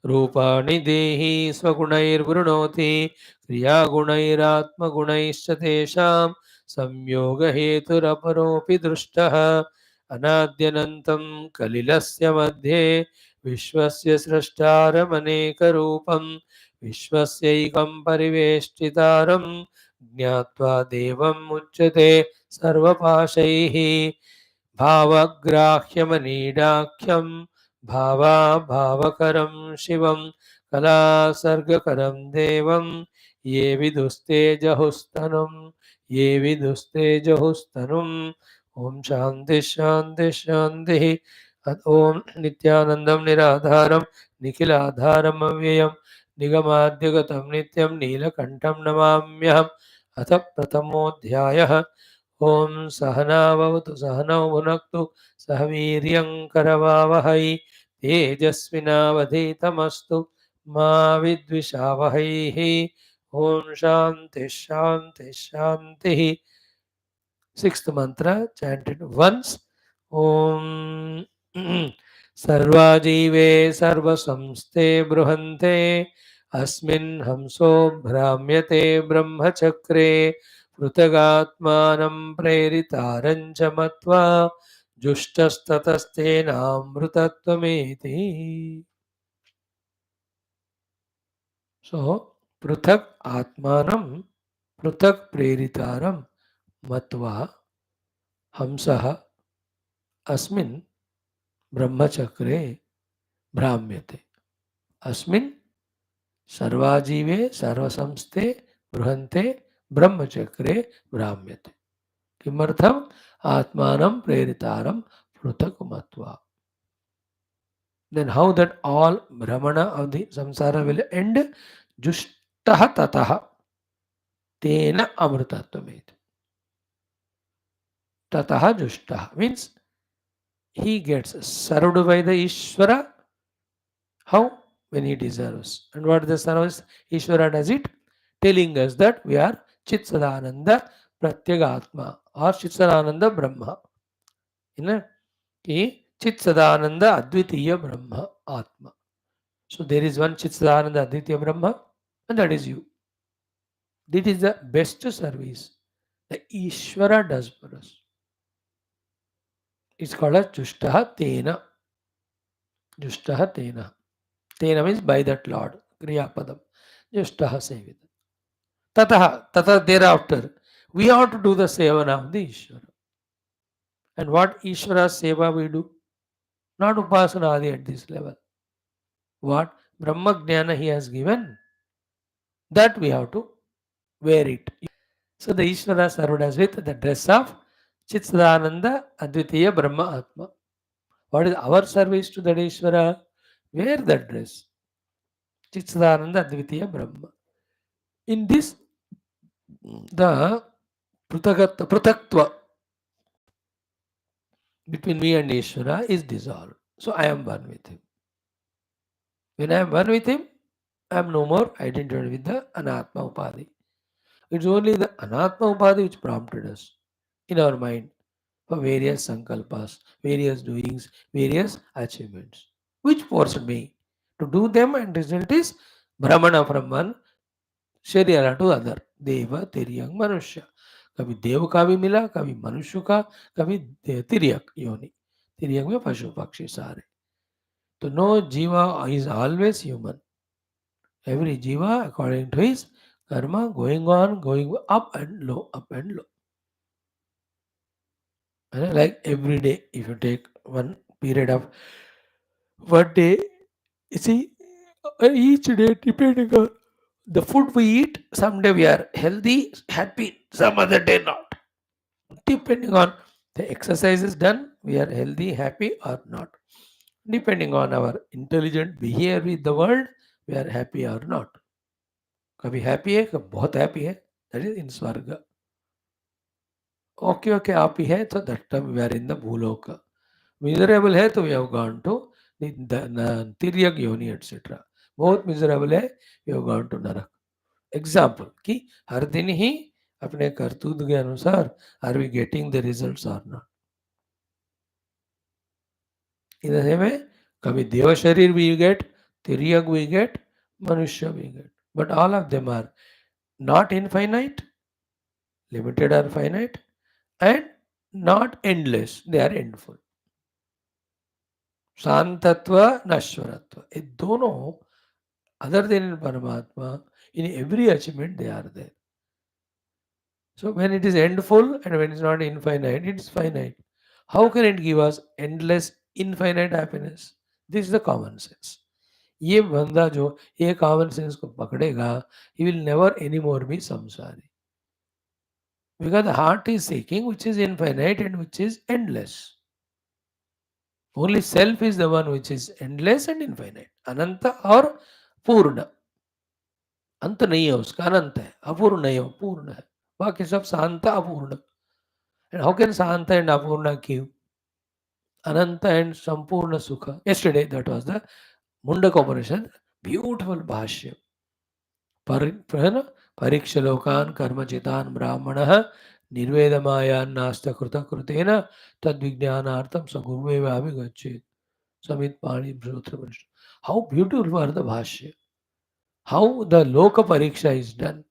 रूपाणि देहि स्वगुणैर्वृणोति क्रियागुणैरात्मगुणैश्च तेषां संयोगहेतुरपरोऽपि दृष्टः. अनाद्यनन्तं कलिलस्य मध्ये विश्वस्य स्रष्टारमनेकरूपं विश्वस्यैकं परिवेष्टितारं ज्ञात्वा देवम् उच्यते सर्वपाशैः. भावग्राह्यमनीडाख्यं भावाभावकरं शिवं कलासर्गकरं देवं ये विदुस्तेजहुस्तनुं ये विदुस्तेजहुस्तनुम्. ओम शांति शांति शांति. ओम नित्यानंदं निराधारं निखिलाधारम् अव्ययं निगमाद्यगतं नित्यं नीलकण्ठं नमाम्यहम्. अथ प्रथमोऽध्यायः. ओम सहनावतु सहनौ भुनक्तु सह वीर्यं करवावहै तेजस्विनावधीतमस्तु मा विद्विषावहैः. Om Shanti Shanti Shanti. Sixth mantra chanted once. Om Sarva Jive Sarva Samste Bruhante Asmin Hamso Bhramyate Brahmachakre Prutagatmanam Preritarancha Matva Jushtastatastena So, Pruthak Atmanam Pruthak Preritaram Matva Hamsaha Asmin Brahmachakre Brahmyate. Asmin Sarvajive Sarvasamste Bruhante Brahmachakre Brahmyate. Kimartham Atmanam Preritaram Pruthak Matva. Then how that all Brahmana of the samsara will end? Jushtaha tataha tena amrutatvam. Tataha jushtaha means he gets served by the Ishvara. How? When he deserves. And what the service Ishvara does it? Telling us that we are Chitsadananda Pratyagatma or Chitsadananda Brahma. You know? Chitsadananda Advitiya Brahma Atma. So there is one Chitsadananda Advitiya Brahma and that is you. This is the best service the Ishvara does for us. It's called as Jushtaha Tena. Jushtaha Tena. Tena means by that Lord. Kriya Padam. Jushtaha Sevita. Tataha thereafter. We have to do the sevana of the Ishvara. And what Ishvara seva we do? Not Upasana Adi at this level. What Brahma Jnana he has given, that we have to wear it. So the Ishvara served us with the dress of Chitsadananda Advitiya Brahma Atma. What is our service to that Ishvara? Wear that dress. Chitsadananda Advitiya Brahma. In this, the Prutaktva between me and Ishvara is dissolved. So I am one with him. When I am one with him, I am no more identified with the Anatma Upadhi. It's only the Anatma Upadhi which prompted us in our mind for various sankalpas, various doings, various achievements, which forced me to do them, and result is Brahmana from one शरीर to other देव तिर्यक मनुष्य कभी देव का भी मिला कभी मनुष्य का कभी तिर्यक योनि तिर्यक में पशु पक्षी सारे तो no jiva is always human every jiva according to his karma going on going up and low like every day if you take one period of one day you see each day depending on the food we eat, someday we are healthy, happy, some other day not. Depending on the exercises done, we are healthy, happy or not. Depending on our intelligent behavior with the world, we are happy or not. कभी happy है कभी बहुत happy है, that is in स्वर्ग. Okay आप ही है तो that time we are in the भूलोक. Miserable है तो we have gone to the तिर्यक योनि etc. बहुत miserable है, we have gone to narak. Example कि हर दिन ही अपने करतूत के अनुसार are we getting the results are not. इधर में कभी देव शरीर वी गेट, तिर्यक वी गेट, मनुष्य we get, but all of them are not infinite, limited are finite and not endless, they are endful. शांतत्व नश्वरत्व ये दोनों अदर देन इन परमात्मा in every achievement they are there. So when it is endful and when it is not infinite, it is finite. How can it give us endless, infinite happiness? This is the common sense. ये बंदा जो ये common sense को पकड़ेगा, he will never anymore be samsari. Because the heart is seeking which is infinite and which is endless. Only self is the one which is endless and infinite. अनंत और पूर्ण. अंत नहीं है उसका, अनंत है, अपूर्ण नहीं है, पूर्ण है. बाकी सब शांत अपूर्ण. And how can Santa and Apurna give Ananta and Sampurna Sukha? Yesterday, that was the Mundaka Upanishad, beautiful Bhashyam. परीक्ष लोकान् कर्मचितान् ब्राह्मणः निर्वेदमायान्नास्तकृतकृतेन तद्विज्ञानार्थं स गुरुमेवाभिगच्छेत् समित पाणि श्रोत्र. How beautiful are the Bhashya. How the Loka Pariksha is done.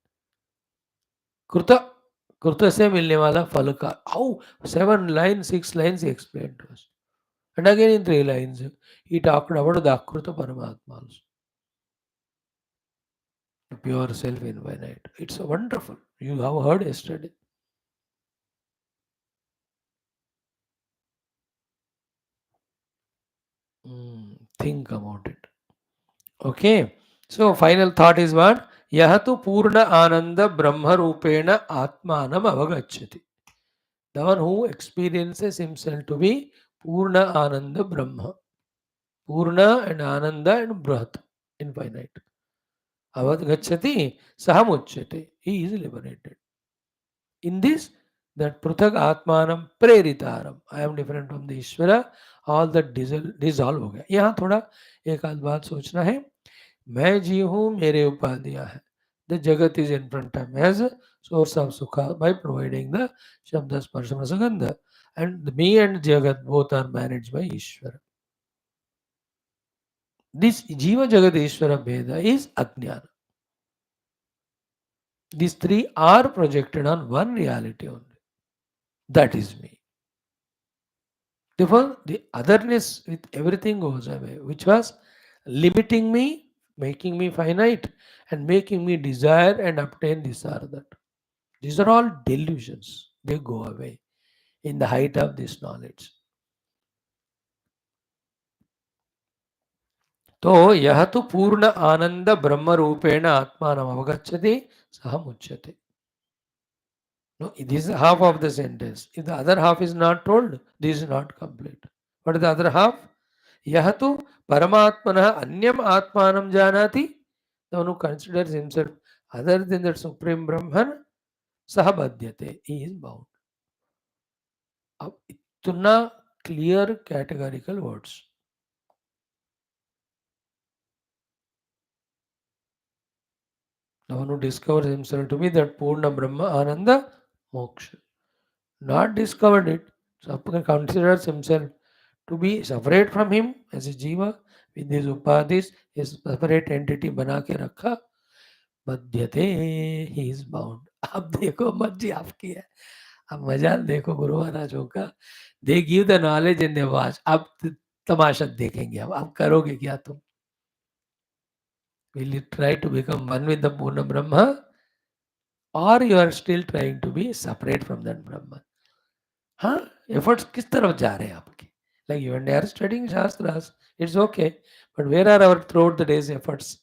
Kruta, Kruta se milne wala fal ka. How 7 lines, 6 lines he explained to us. And again in 3 lines, he talked about the Akruta Paramatma also. The pure self infinite. It's wonderful. You have heard yesterday. Think about it. Okay. So final thought is what? Yahatu Purna Ananda Brahma Rupena Atmanam Avagachati. The one who experiences himself to be Purna Ananda Brahma. Purna and Ananda and Brahat, infinite. Avagachati Sahamuchati. He is liberated. In this, that Pruthak Atmanam Preritaram. I am different from the Ishvara. All that dissolve हो गया. यहाँ थोड़ा एक आध बात सोचना है. मैं जीव हूँ, मेरे उपाधियां हैं. The Jagat is in front of me as a source of Sukha by providing the Shabda Sparshama Sugandha. And me and Jagat both are managed by Ishvara. This Jiva Jagat Ishvara Bheda is Ajnana. These three are projected on one reality only. That is me. Therefore, the otherness with everything goes away, which was limiting me, making me finite, and making me desire and obtain this or that. These are all delusions. They go away in the height of this knowledge. तो यह तो पूर्ण आनंद ब्रह्म रूपेण आत्मानम अवगच्छति सह मुच्यते. No, this is half of the sentence. If the other half is not told, this is not complete. What is the other half? यह तो परमात्मनः अन्यम आत्मानं जानाति. The one who considers himself other than that supreme Brahman, सह बध्यते. He is bound. अब इतना clear categorical words. The one who discovers himself to be that Purna Brahma Ananda Moksha. Not discovered it. So considers himself to be separate from him as a jiva with his upadhis, his separate entity बना के रखा. बध्यते, he is bound. अब देखो मर्जी आपकी है. अब मजाल देखो गुरु महाराजों का. They give the knowledge and they watch. अब तमाशा देखेंगे. अब करोगे क्या तुम? Will you try to become one with the Purna Brahma? Or you are still trying to be separate from that Brahman? हाँ, efforts किस तरफ जा रहे हैं आपके? Like you and I are studying Shastras, it's okay. But where are our throughout the day's efforts?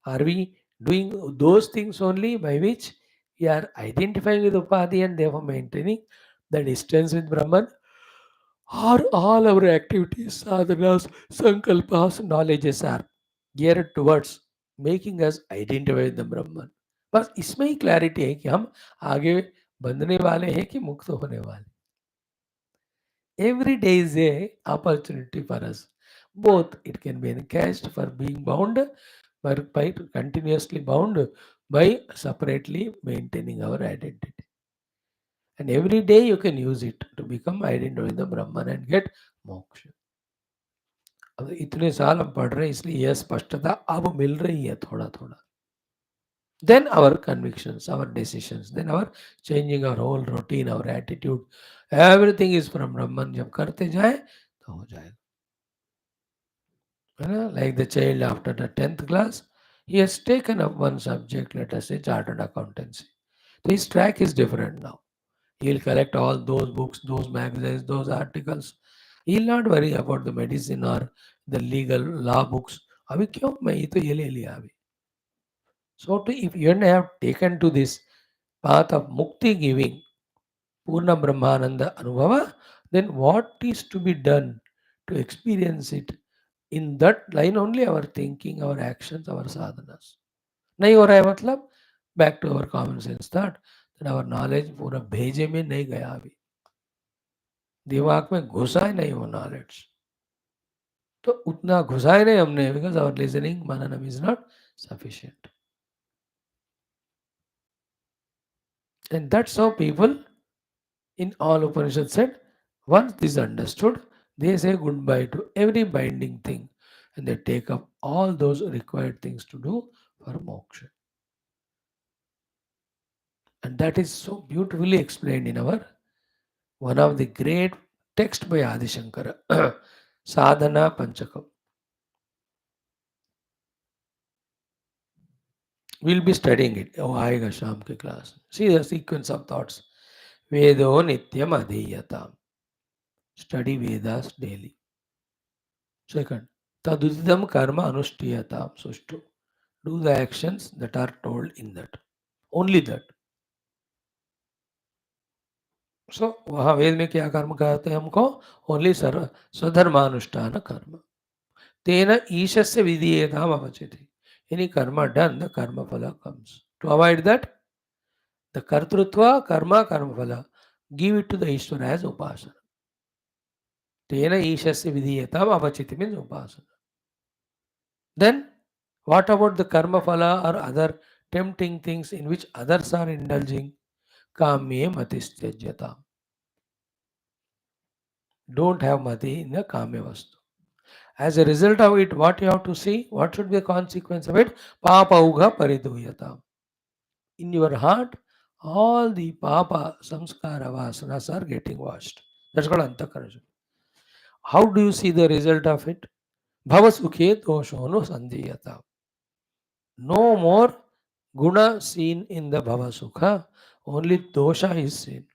Are we doing those things only by which we are identifying with Upadhi and therefore maintaining the distance with Brahman? Or all our activities, sadhanas, sankalpas, knowledges are geared towards making us identify with the Brahman? बस इसमें ही clarity है कि हम आगे बंधने वाले हैं कि मुक्त होने वाले. Every day is a opportunity for us. Both it can be encased for being bound, by continuously bound, by separately maintaining our identity. And every day you can use it to become identified with the Brahman and get moksha. अब इतने साल हम पढ़ रहे हैं इसलिए यह स्पष्टता अब मिल रही है थोड़ा थोड़ा. Then our convictions, our decisions, then our changing our whole routine, our attitude, everything is from Brahman. जब करते जाए तो हो जाएगा. Like the child after the 10th class, he has taken up one subject, let us say chartered accountancy. So his track is different now. He'll collect all those books, those magazines, those articles. He'll not worry about the medicine or the legal law books. अभी क्यों मैं ये तो ये ले लिया अभी. So if you and I have taken to this path of mukti giving, Purna Brahmananda Anubhava, then what is to be done to experience it? In that line only our thinking, our actions, our sadhanas. नहीं हो रहा है मतलब back to our common sense thought that our knowledge पूरा भेजे में नहीं गया अभी. दिमाग में घुसा ही नहीं वो knowledge. तो उतना घुसा ही नहीं हमने because our listening mananam is not sufficient. And that's how people in all Upanishads said, once this is understood, they say goodbye to every binding thing and they take up all those required things to do for moksha. And that is so beautifully explained in our one of the great text by Adi Shankara, Sadhana Panchakam. We'll be studying it. Oh, aayega Sham ki class. See the sequence of thoughts. Vedo nityam adhiyatam. Study Vedas daily. Second, taduditam karma anushtiyatam sushtu. Do the actions that are told in that. Only that. So वहाँ वेद में क्या कर्म कहते हैं हमको? Only स्वधर्मानुष्ठान कर्म. तेन ईशस्य विधीयताम avachiti. Any karma done, the karma phala comes. To avoid that, the kartrutva, karma, karma phala, give it to the Ishvara as upasana. Tena ishasya vidhiyatam avachiti means upasana. Then, what about the karma phala or other tempting things in which others are indulging? Kamye matistyajatam. Don't have mati in the kamya vastu. As a result of it, what you have to see? What should be the consequence of it? Papa ugha pariduyatam. In your heart, all the papa samskara vasanas are getting washed. That's called antakarana. How do you see the result of it? Bhavasukhe doshono sandhiyata. No more guna seen in the bhavasukha, only dosha is seen.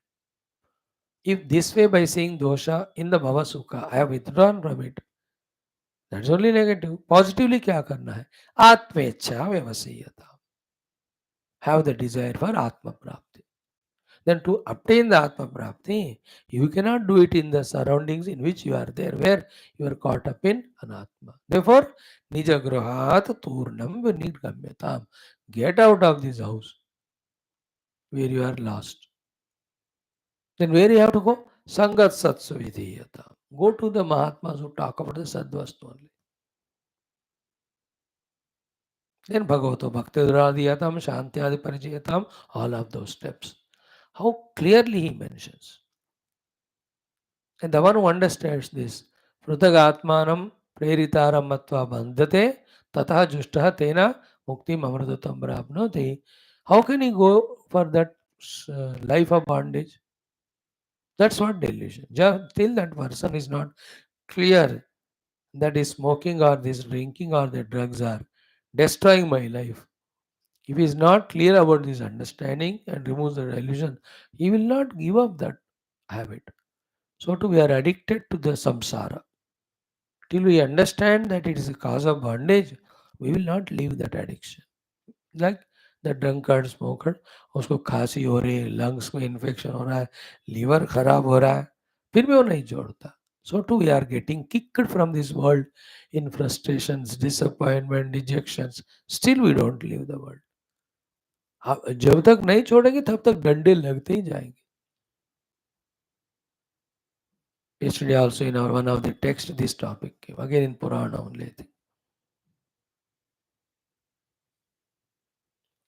If this way by seeing dosha in the bhavasukha, I have withdrawn from it, that's only negative. Positively क्या करना है? आत्मेच्छा व्यवसीयता. Have the desire for Atma Prapti. Then to obtain the Atma Prapti, you cannot do it in the surroundings in which you are there, where you are caught up in Anatma. Therefore, Nija Grahat Turnam Vinirgamyatam. Get out of this house where you are lost. Then where you have to go? Sangat Satsu Vidhiyata. Go to the Mahatmas who talk about the Sadvastu only. Then Bhagavato Bhakti Duradiyatam, Shantyadi Parijayatam, all of those steps. How clearly he mentions. And the one who understands this, Prutagatmanam Preritaram Matva Bandhate Tata Jushtaha Tena Mukti Mamradatam Brahmanoti. How can he go for that life of bondage? That's what delusion. Till that person is not clear that is smoking or this drinking or the drugs are destroying my life. If he is not clear about this understanding and removes the delusion, he will not give up that habit. So too we are addicted to the samsara. Till we understand that it is a cause of bondage, we will not leave that addiction. Like the drunkard smoker, उसको खांसी हो रही है, lungs में infection हो रहा है, liver खराब हो रहा है, फिर भी वो नहीं छोड़ता. So too we are getting kicked from this world in frustrations, disappointment, dejections. Still we don't leave the world. जब तक नहीं छोड़ेंगे तब तक डंडे लगते ही जाएंगे. Yesterday also in our one of the text this topic came again in Purana only. I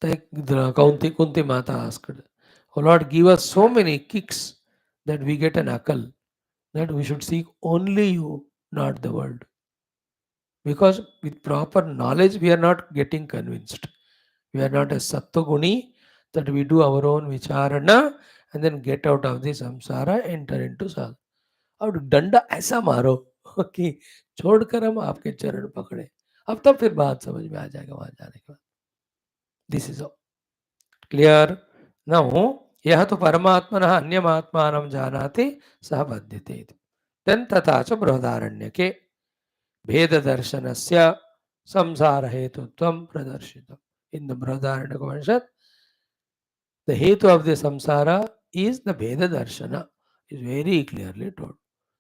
think. Kunti Mata asked, "Oh Lord, give us so many kicks that we get an akal that we should seek only you, not the world." Because with proper knowledge, we are not getting convinced. We are not a sattva-guni that we do our own vicharana and then get out of the samsara, enter into sadhana. अब डंडा ऐसा मारो कि छोड़कर हम आपके चरण पकड़े. अब तब फिर बात समझ में आ जाएगा वहां जाने के बाद. This is clear now. यह तो परमात्मनः अन्यमात्मानं जानाति सः बध्यते. देन तथा च बृहदारण्यके भेददर्शनस्य संसार हेतुत्वं प्रदर्शितम्. In the Brihadaranyaka Upanishad, the hetu of the samsara is the Veda Darshana, is very clearly told.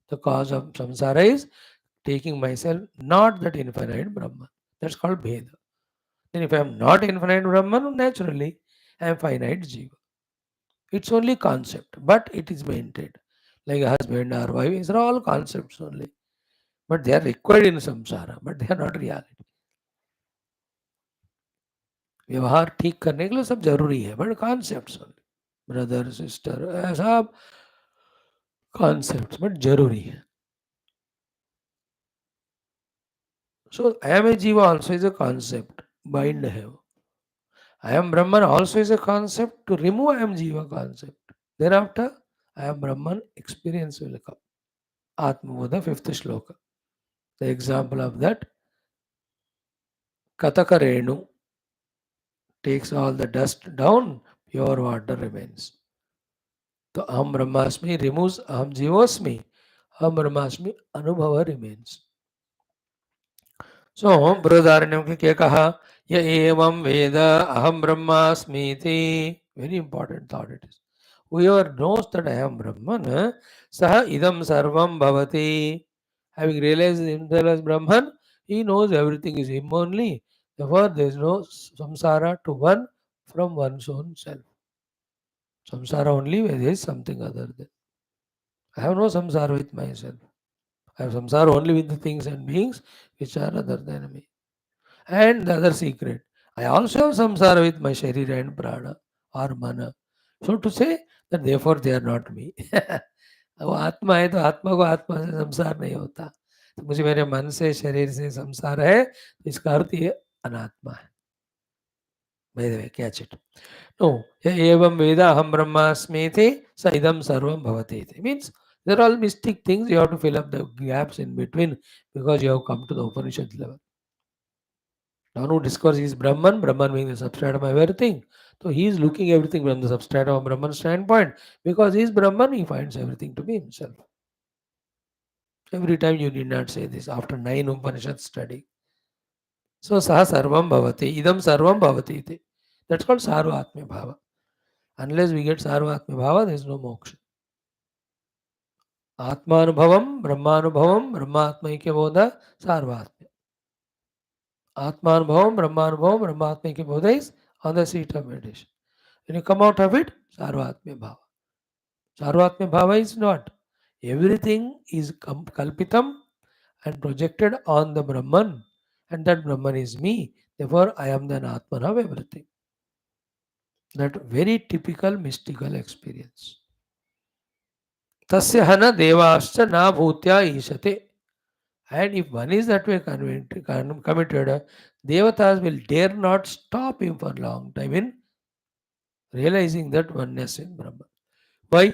The cause of samsara is taking myself not that infinite Brahman. That's called Veda. Then if I am not infinite Brahman, naturally I am finite Jiva. It's only concept, but it is maintained. Like a husband or wife, these are all concepts only. But they are required in samsara, but they are not reality. व्यवहार ठीक करने के लिए सब जरूरी है, but concepts only. Brother sister, ऐसा concept but जरूरी है. सो आई एम ए जीवा also is a concept, bind है वो. I am Brahman also is a concept. To remove I am Jiva concept. Thereafter, I am Brahman experience will come. Atmavoda, fifth shloka. The example of that, Kataka Renu takes all the dust down, pure water remains. So Aham Brahmasmi removes Aham Jivasmi. Aham Brahmasmi Anubhava remains. So बृहदारण्यम के क्या कहा, य एवं वेद अहम ब्रह्मास्मीति. Very important thought it is. Whoever knows that I am Brahman, saha idam sarvam bhavati. Having realized himself as Brahman, he knows everything is him only. Therefore, there is no samsara to one from one's own self. Samsara only when there is something other than. I have no samsara with myself. I have samsara only with the things and beings which are other than me. And the other secret, I also have samsara with my sharira and prana or mana. So to say that therefore they are not me. वो आत्मा है तो आत्मा को आत्मा से संसार नहीं होता. तो मुझे मेरे मन से शरीर से संसार है, तो इसका अर्थ ये अनात्मा है. By the way, catch it. No, evam veda aham brahmasmiti sa idam sarvam bhavati iti. Means there are all mystic things, you have to fill up the gaps in between because you have come to the Upanishad level. Now who discovers he is Brahman, Brahman being the substratum of everything. So he is looking everything from the substratum of Brahman standpoint. Because he is Brahman, he finds everything to be himself. Every time you need not say this after 9 Upanishad study. So saha sarvam bhavati, idam sarvam bhavati iti. That's called sarvatmya bhava. Unless we get sarvatmya bhava, there is no moksha. Atmanubhavam, Brahmanubhavam, Brahmatmaikya bodha, sarvatmya. Atmanubhavam, Brahmanubhavam, Brahmatmaikya bodha is on the seat of meditation. When you come out of it, sarvatmya bhava. Sarvatmya bhava is not. Everything is kalpitam and projected on the Brahman, and that Brahman is me. Therefore, I am the Atman of everything. That very typical mystical experience. Tasya hana devascha na bhutya ishate. And if one is that way committed, devatas will dare not stop him for a long time in realizing that oneness in Brahman. Why?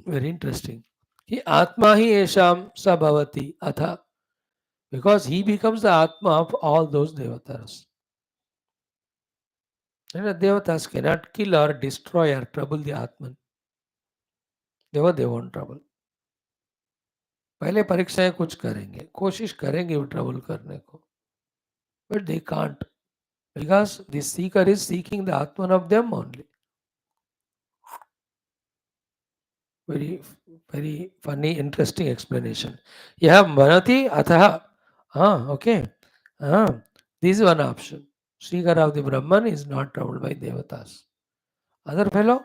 Very interesting. He Atma hi esham sabhavati atha. Because he becomes the Atma of all those devatas. And the devatas cannot kill or destroy or trouble the Atman. Therefore they won't trouble. पहले परीक्षाएं कुछ करेंगे, कोशिश करेंगे वो trouble करने को, but they can't because the seeker is seeking the Atman of them only. Very, very funny, interesting explanation. Yeah, manati atha. Okay. This is one option. Seeker of the Brahman is not troubled by devatas. Other fellow,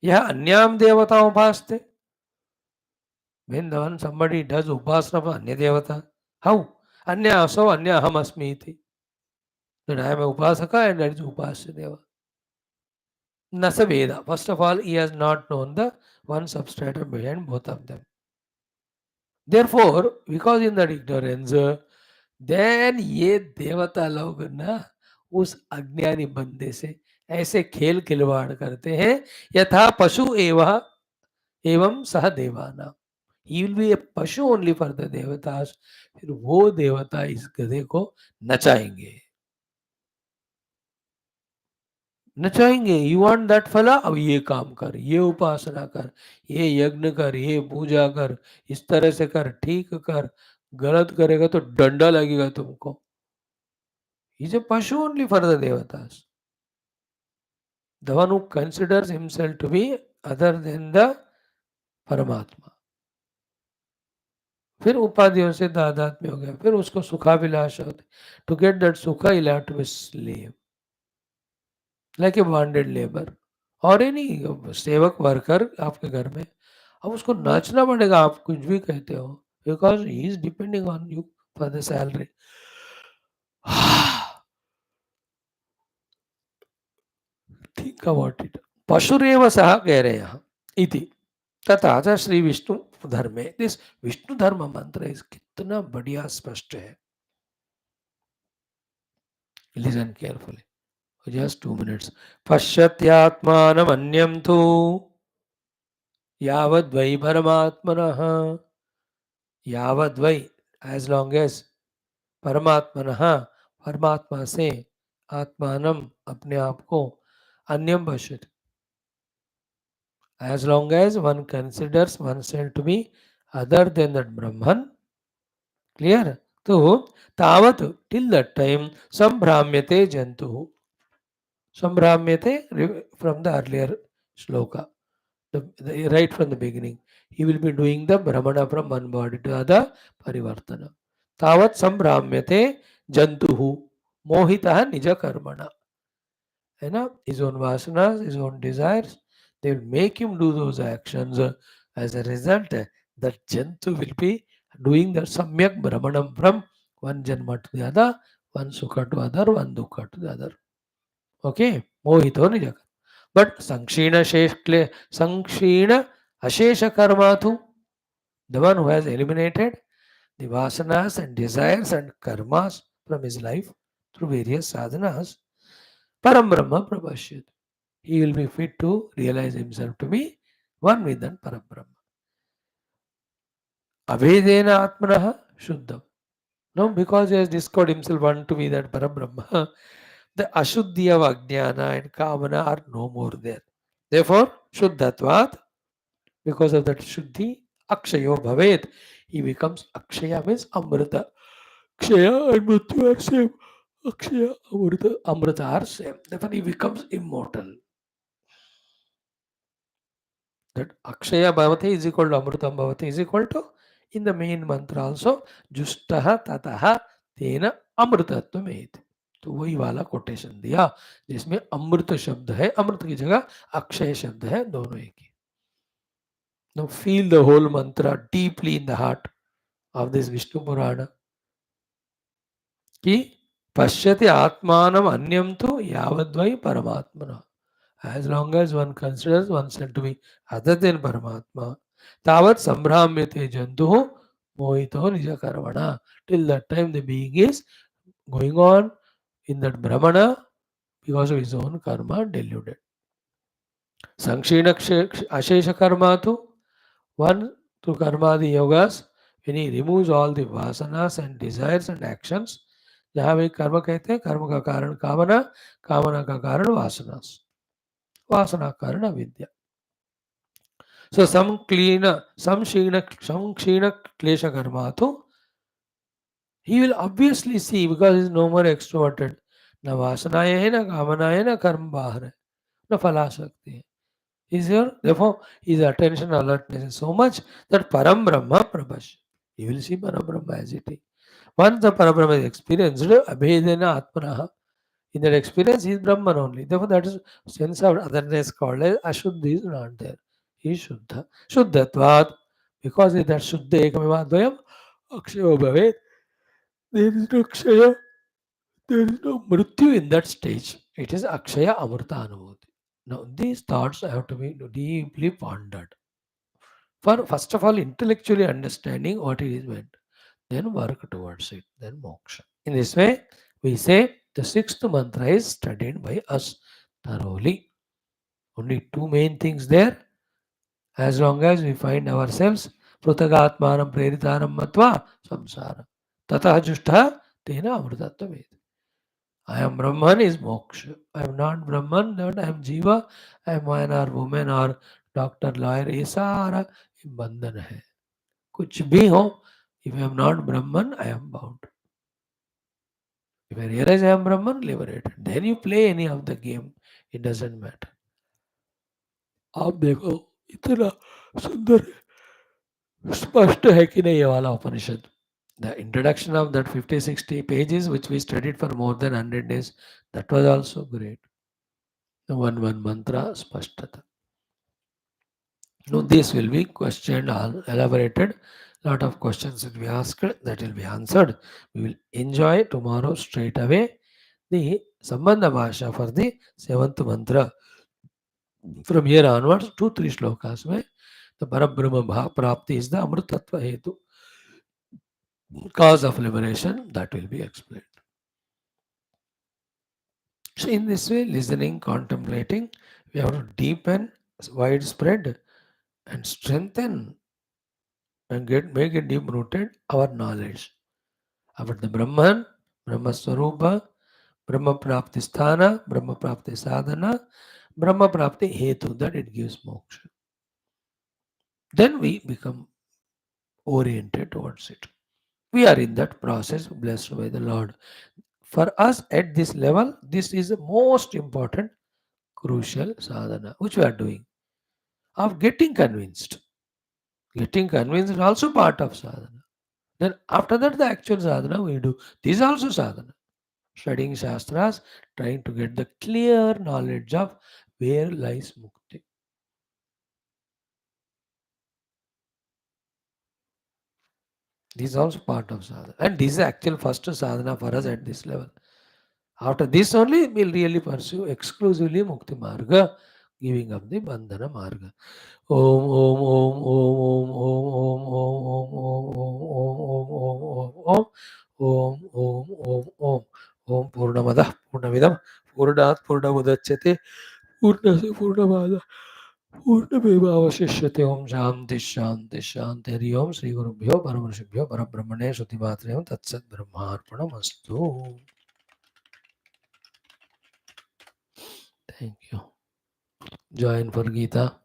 yeah, anyam devata upaste. When the one somebody does upasana of anya devata, how? Anya aso anya aham asmi iti. That I am a upasaka and that is upasya deva. Nasa Veda. First of all, he has not known the one substratum behind both of them. Therefore, because in that ignorance, then ये देवता लोग ना उस अज्ञानी बंदे से ऐसे खेल खिलवाड़ करते हैं यथा पशु एवं सह देवाना. He will be a पशु only for the देवतास. फिर वो देवता इस गधे को नचाएंगे. नचाएंगे. यू वांट दैट फला, अब ये काम कर, ये उपासना कर, ये यज्ञ कर, ये पूजा कर, इस तरह से कर, ठीक कर. गलत करेगा तो डंडा लगेगा तुमको. He's a pashu only for the devatas. The one who considers himself to be other than the परमात्मा. फिर उपाधियों से दादात्म्य हो गया, फिर उसको सुखाभिलाष होते. टू गेट दैट सुख he'll have to be slave, like a bonded labor और एनी सेवक वर्कर आपके घर में. अब उसको नाचना पड़ेगा, आप कुछ भी कहते हो, because he is depending on you for the salary. Think about it. पशुरेव सह गैरेयः इति तथा च श्री विष्णु धर्मे. दिस विष्णु धर्म मंत्र इज कितना बढ़िया स्पष्ट है. Listen carefully. Just 2 minutes. पश्यत्यात्मानमन्यं तु यावद्वै परमात्मनः. यावद्वै, as long as परमात्मनः, परमात्मा से, आत्मानम, अपने आप को, अन्यम पश्यति, as long as one considers oneself to be other than that Brahman. Clear? तो तावत्, till that time, संभ्राम्यते जंतु. Sambhramyate from the earlier shloka, right from the beginning. He will be doing the brahmana from one body to other parivartana. Tavat sambhramyate jantuhu mohitaha nija karmana. His own vasanas, his own desires, they will make him do those actions. As a result, that jantu will be doing the samyak brahmanam from one janma to the other, one sukha to other, one dukkha to the other. Okay, mohito nija. But Sankshina Ashesha Karmathu, the one who has eliminated the vasanas and desires and karmas from his life through various sadhanas, Param Brahma Prabhashyat. He will be fit to realize himself to be one with that Param Brahma. Abhedena Atmanaha Shuddham. No, because he has discovered himself one to be that Param Brahma, the Ashuddhi of Ajnana and Kamana are no more there. Therefore, Shuddhatvat, because of that Shuddhi, Akshayo Bhavet, he becomes Akshaya, means Amrita. Kshaya and Mrityu are same. Akshaya, Amrita are same. Therefore, he becomes immortal. That Akshaya Bhavati is equal to Amritam Bhavati is equal to, in the main mantra also, Justaha Tataha Tena Amritatvam Eti. तो वही वाला quotation दिया जिसमें अमृत शब्द है, अमृत की जगह अक्षय शब्द है, दोनों एक ही. Now feel the whole mantra deeply in the heart of this Vishnu Purana. कि पश्यति आत्मानम अन्यम तो यावद्वै परमात्मना. As long as one considers oneself to be other than Paramatma, tavat sambhramyate jantuh mohito nija karmana. Till that time the being is going on in that brahmana because of his own karma deluded. Sankshina ashesha karma tu, one through karmadi yogas, when he removes all the vasanas and desires and actions, जहाँ भी कर्म कहते हैं, कर्म का कारण कामना, कामना का कारण वासनास, वासना कारण विद्या. So samkshina klesha karma to, he will obviously see, because he is no more extroverted. Na vasanaya hai, na kamanaya hai, na karma bahar hai, na phalasakti hai. Is here, therefore, his attention alertness is so much that Param Brahma Prabhash. He will see Param Brahma as it is. Once the Param Brahma is experienced, Abhedena Atmanaha, in that experience, he is Brahman only. Therefore, that is sense of otherness called as Ashuddhi is not there. He is Shuddha. Shuddhatvat, because in that Shuddha Ekameva Dvayam, Akshaya Bhavet, there is no Akshaya, there is no Mrityu in that stage. It is Akshaya Amrita Anubhuti. Now, these thoughts have to be deeply pondered. For first of all, intellectually understanding what it is meant, then work towards it, then moksha. In this way, we say the sixth mantra is studied by us thoroughly. Only two main things there. As long as we find ourselves, prutagatmanam preritanam matva samsara. Tata jushta tena amritattva. I am Brahman is moksha. I am not Brahman, not I am Jiva, I am man or woman or doctor, lawyer, ये सारा बंधन है. कुछ भी हो, if I am not Brahman, I am bound. If I realize I am Brahman, liberated. Then you play any of the game, it doesn't matter. आप देखो इतना सुंदर स्पष्ट है कि नहीं ये वाला उपनिषद. The introduction of that 50-60 pages which we studied for more than 100 days, that was also great. The one mantra spashtata. Now this will be questioned or elaborated. Lot of questions will be asked, that will be answered. We will enjoy tomorrow straight away the Sambandha Bhasha for the 7th mantra. From here onwards, 2-3 shlokas में the Parabrahma Prapti is the Amritatva Hetu, cause of liberation, that will be explained. So in this way, listening, contemplating, we have to deepen, widespread, and strengthen and make it deep rooted our knowledge about the Brahman, Brahma Swarupa, Brahma Prapti Sthana, Brahma Prapti Sadhana, Brahma Prapti Hetu, that it gives moksha. Then we become oriented towards it. We are in that process, blessed by the Lord. For us at this level, this is the most important, crucial sadhana, which we are doing, of getting convinced. Getting convinced is also part of sadhana. Then after that, the actual sadhana we do. This is also sadhana. Studying Shastras, trying to get the clear knowledge of where lies mukti. This is also part of sadhana. And this is actual first sadhana for us at this level. After this only, we'll really pursue exclusively Mukti Marga, giving up the Bandhana Marga. Om Om Om Om Om Om Om Om Om Om Om Om Om Om Om Om Purnamadah Purnavidam Purnat Purnamudachyate Purnasya Purnamada Purnamevavashishyate. Om Shanti Shanti Shanti. Hari Om Shri Gurubhyo Paramarshibhyo Parabrahmane Shruti Matre Tat Sat Brahmarpanamastu. Thank you. Join for Gita.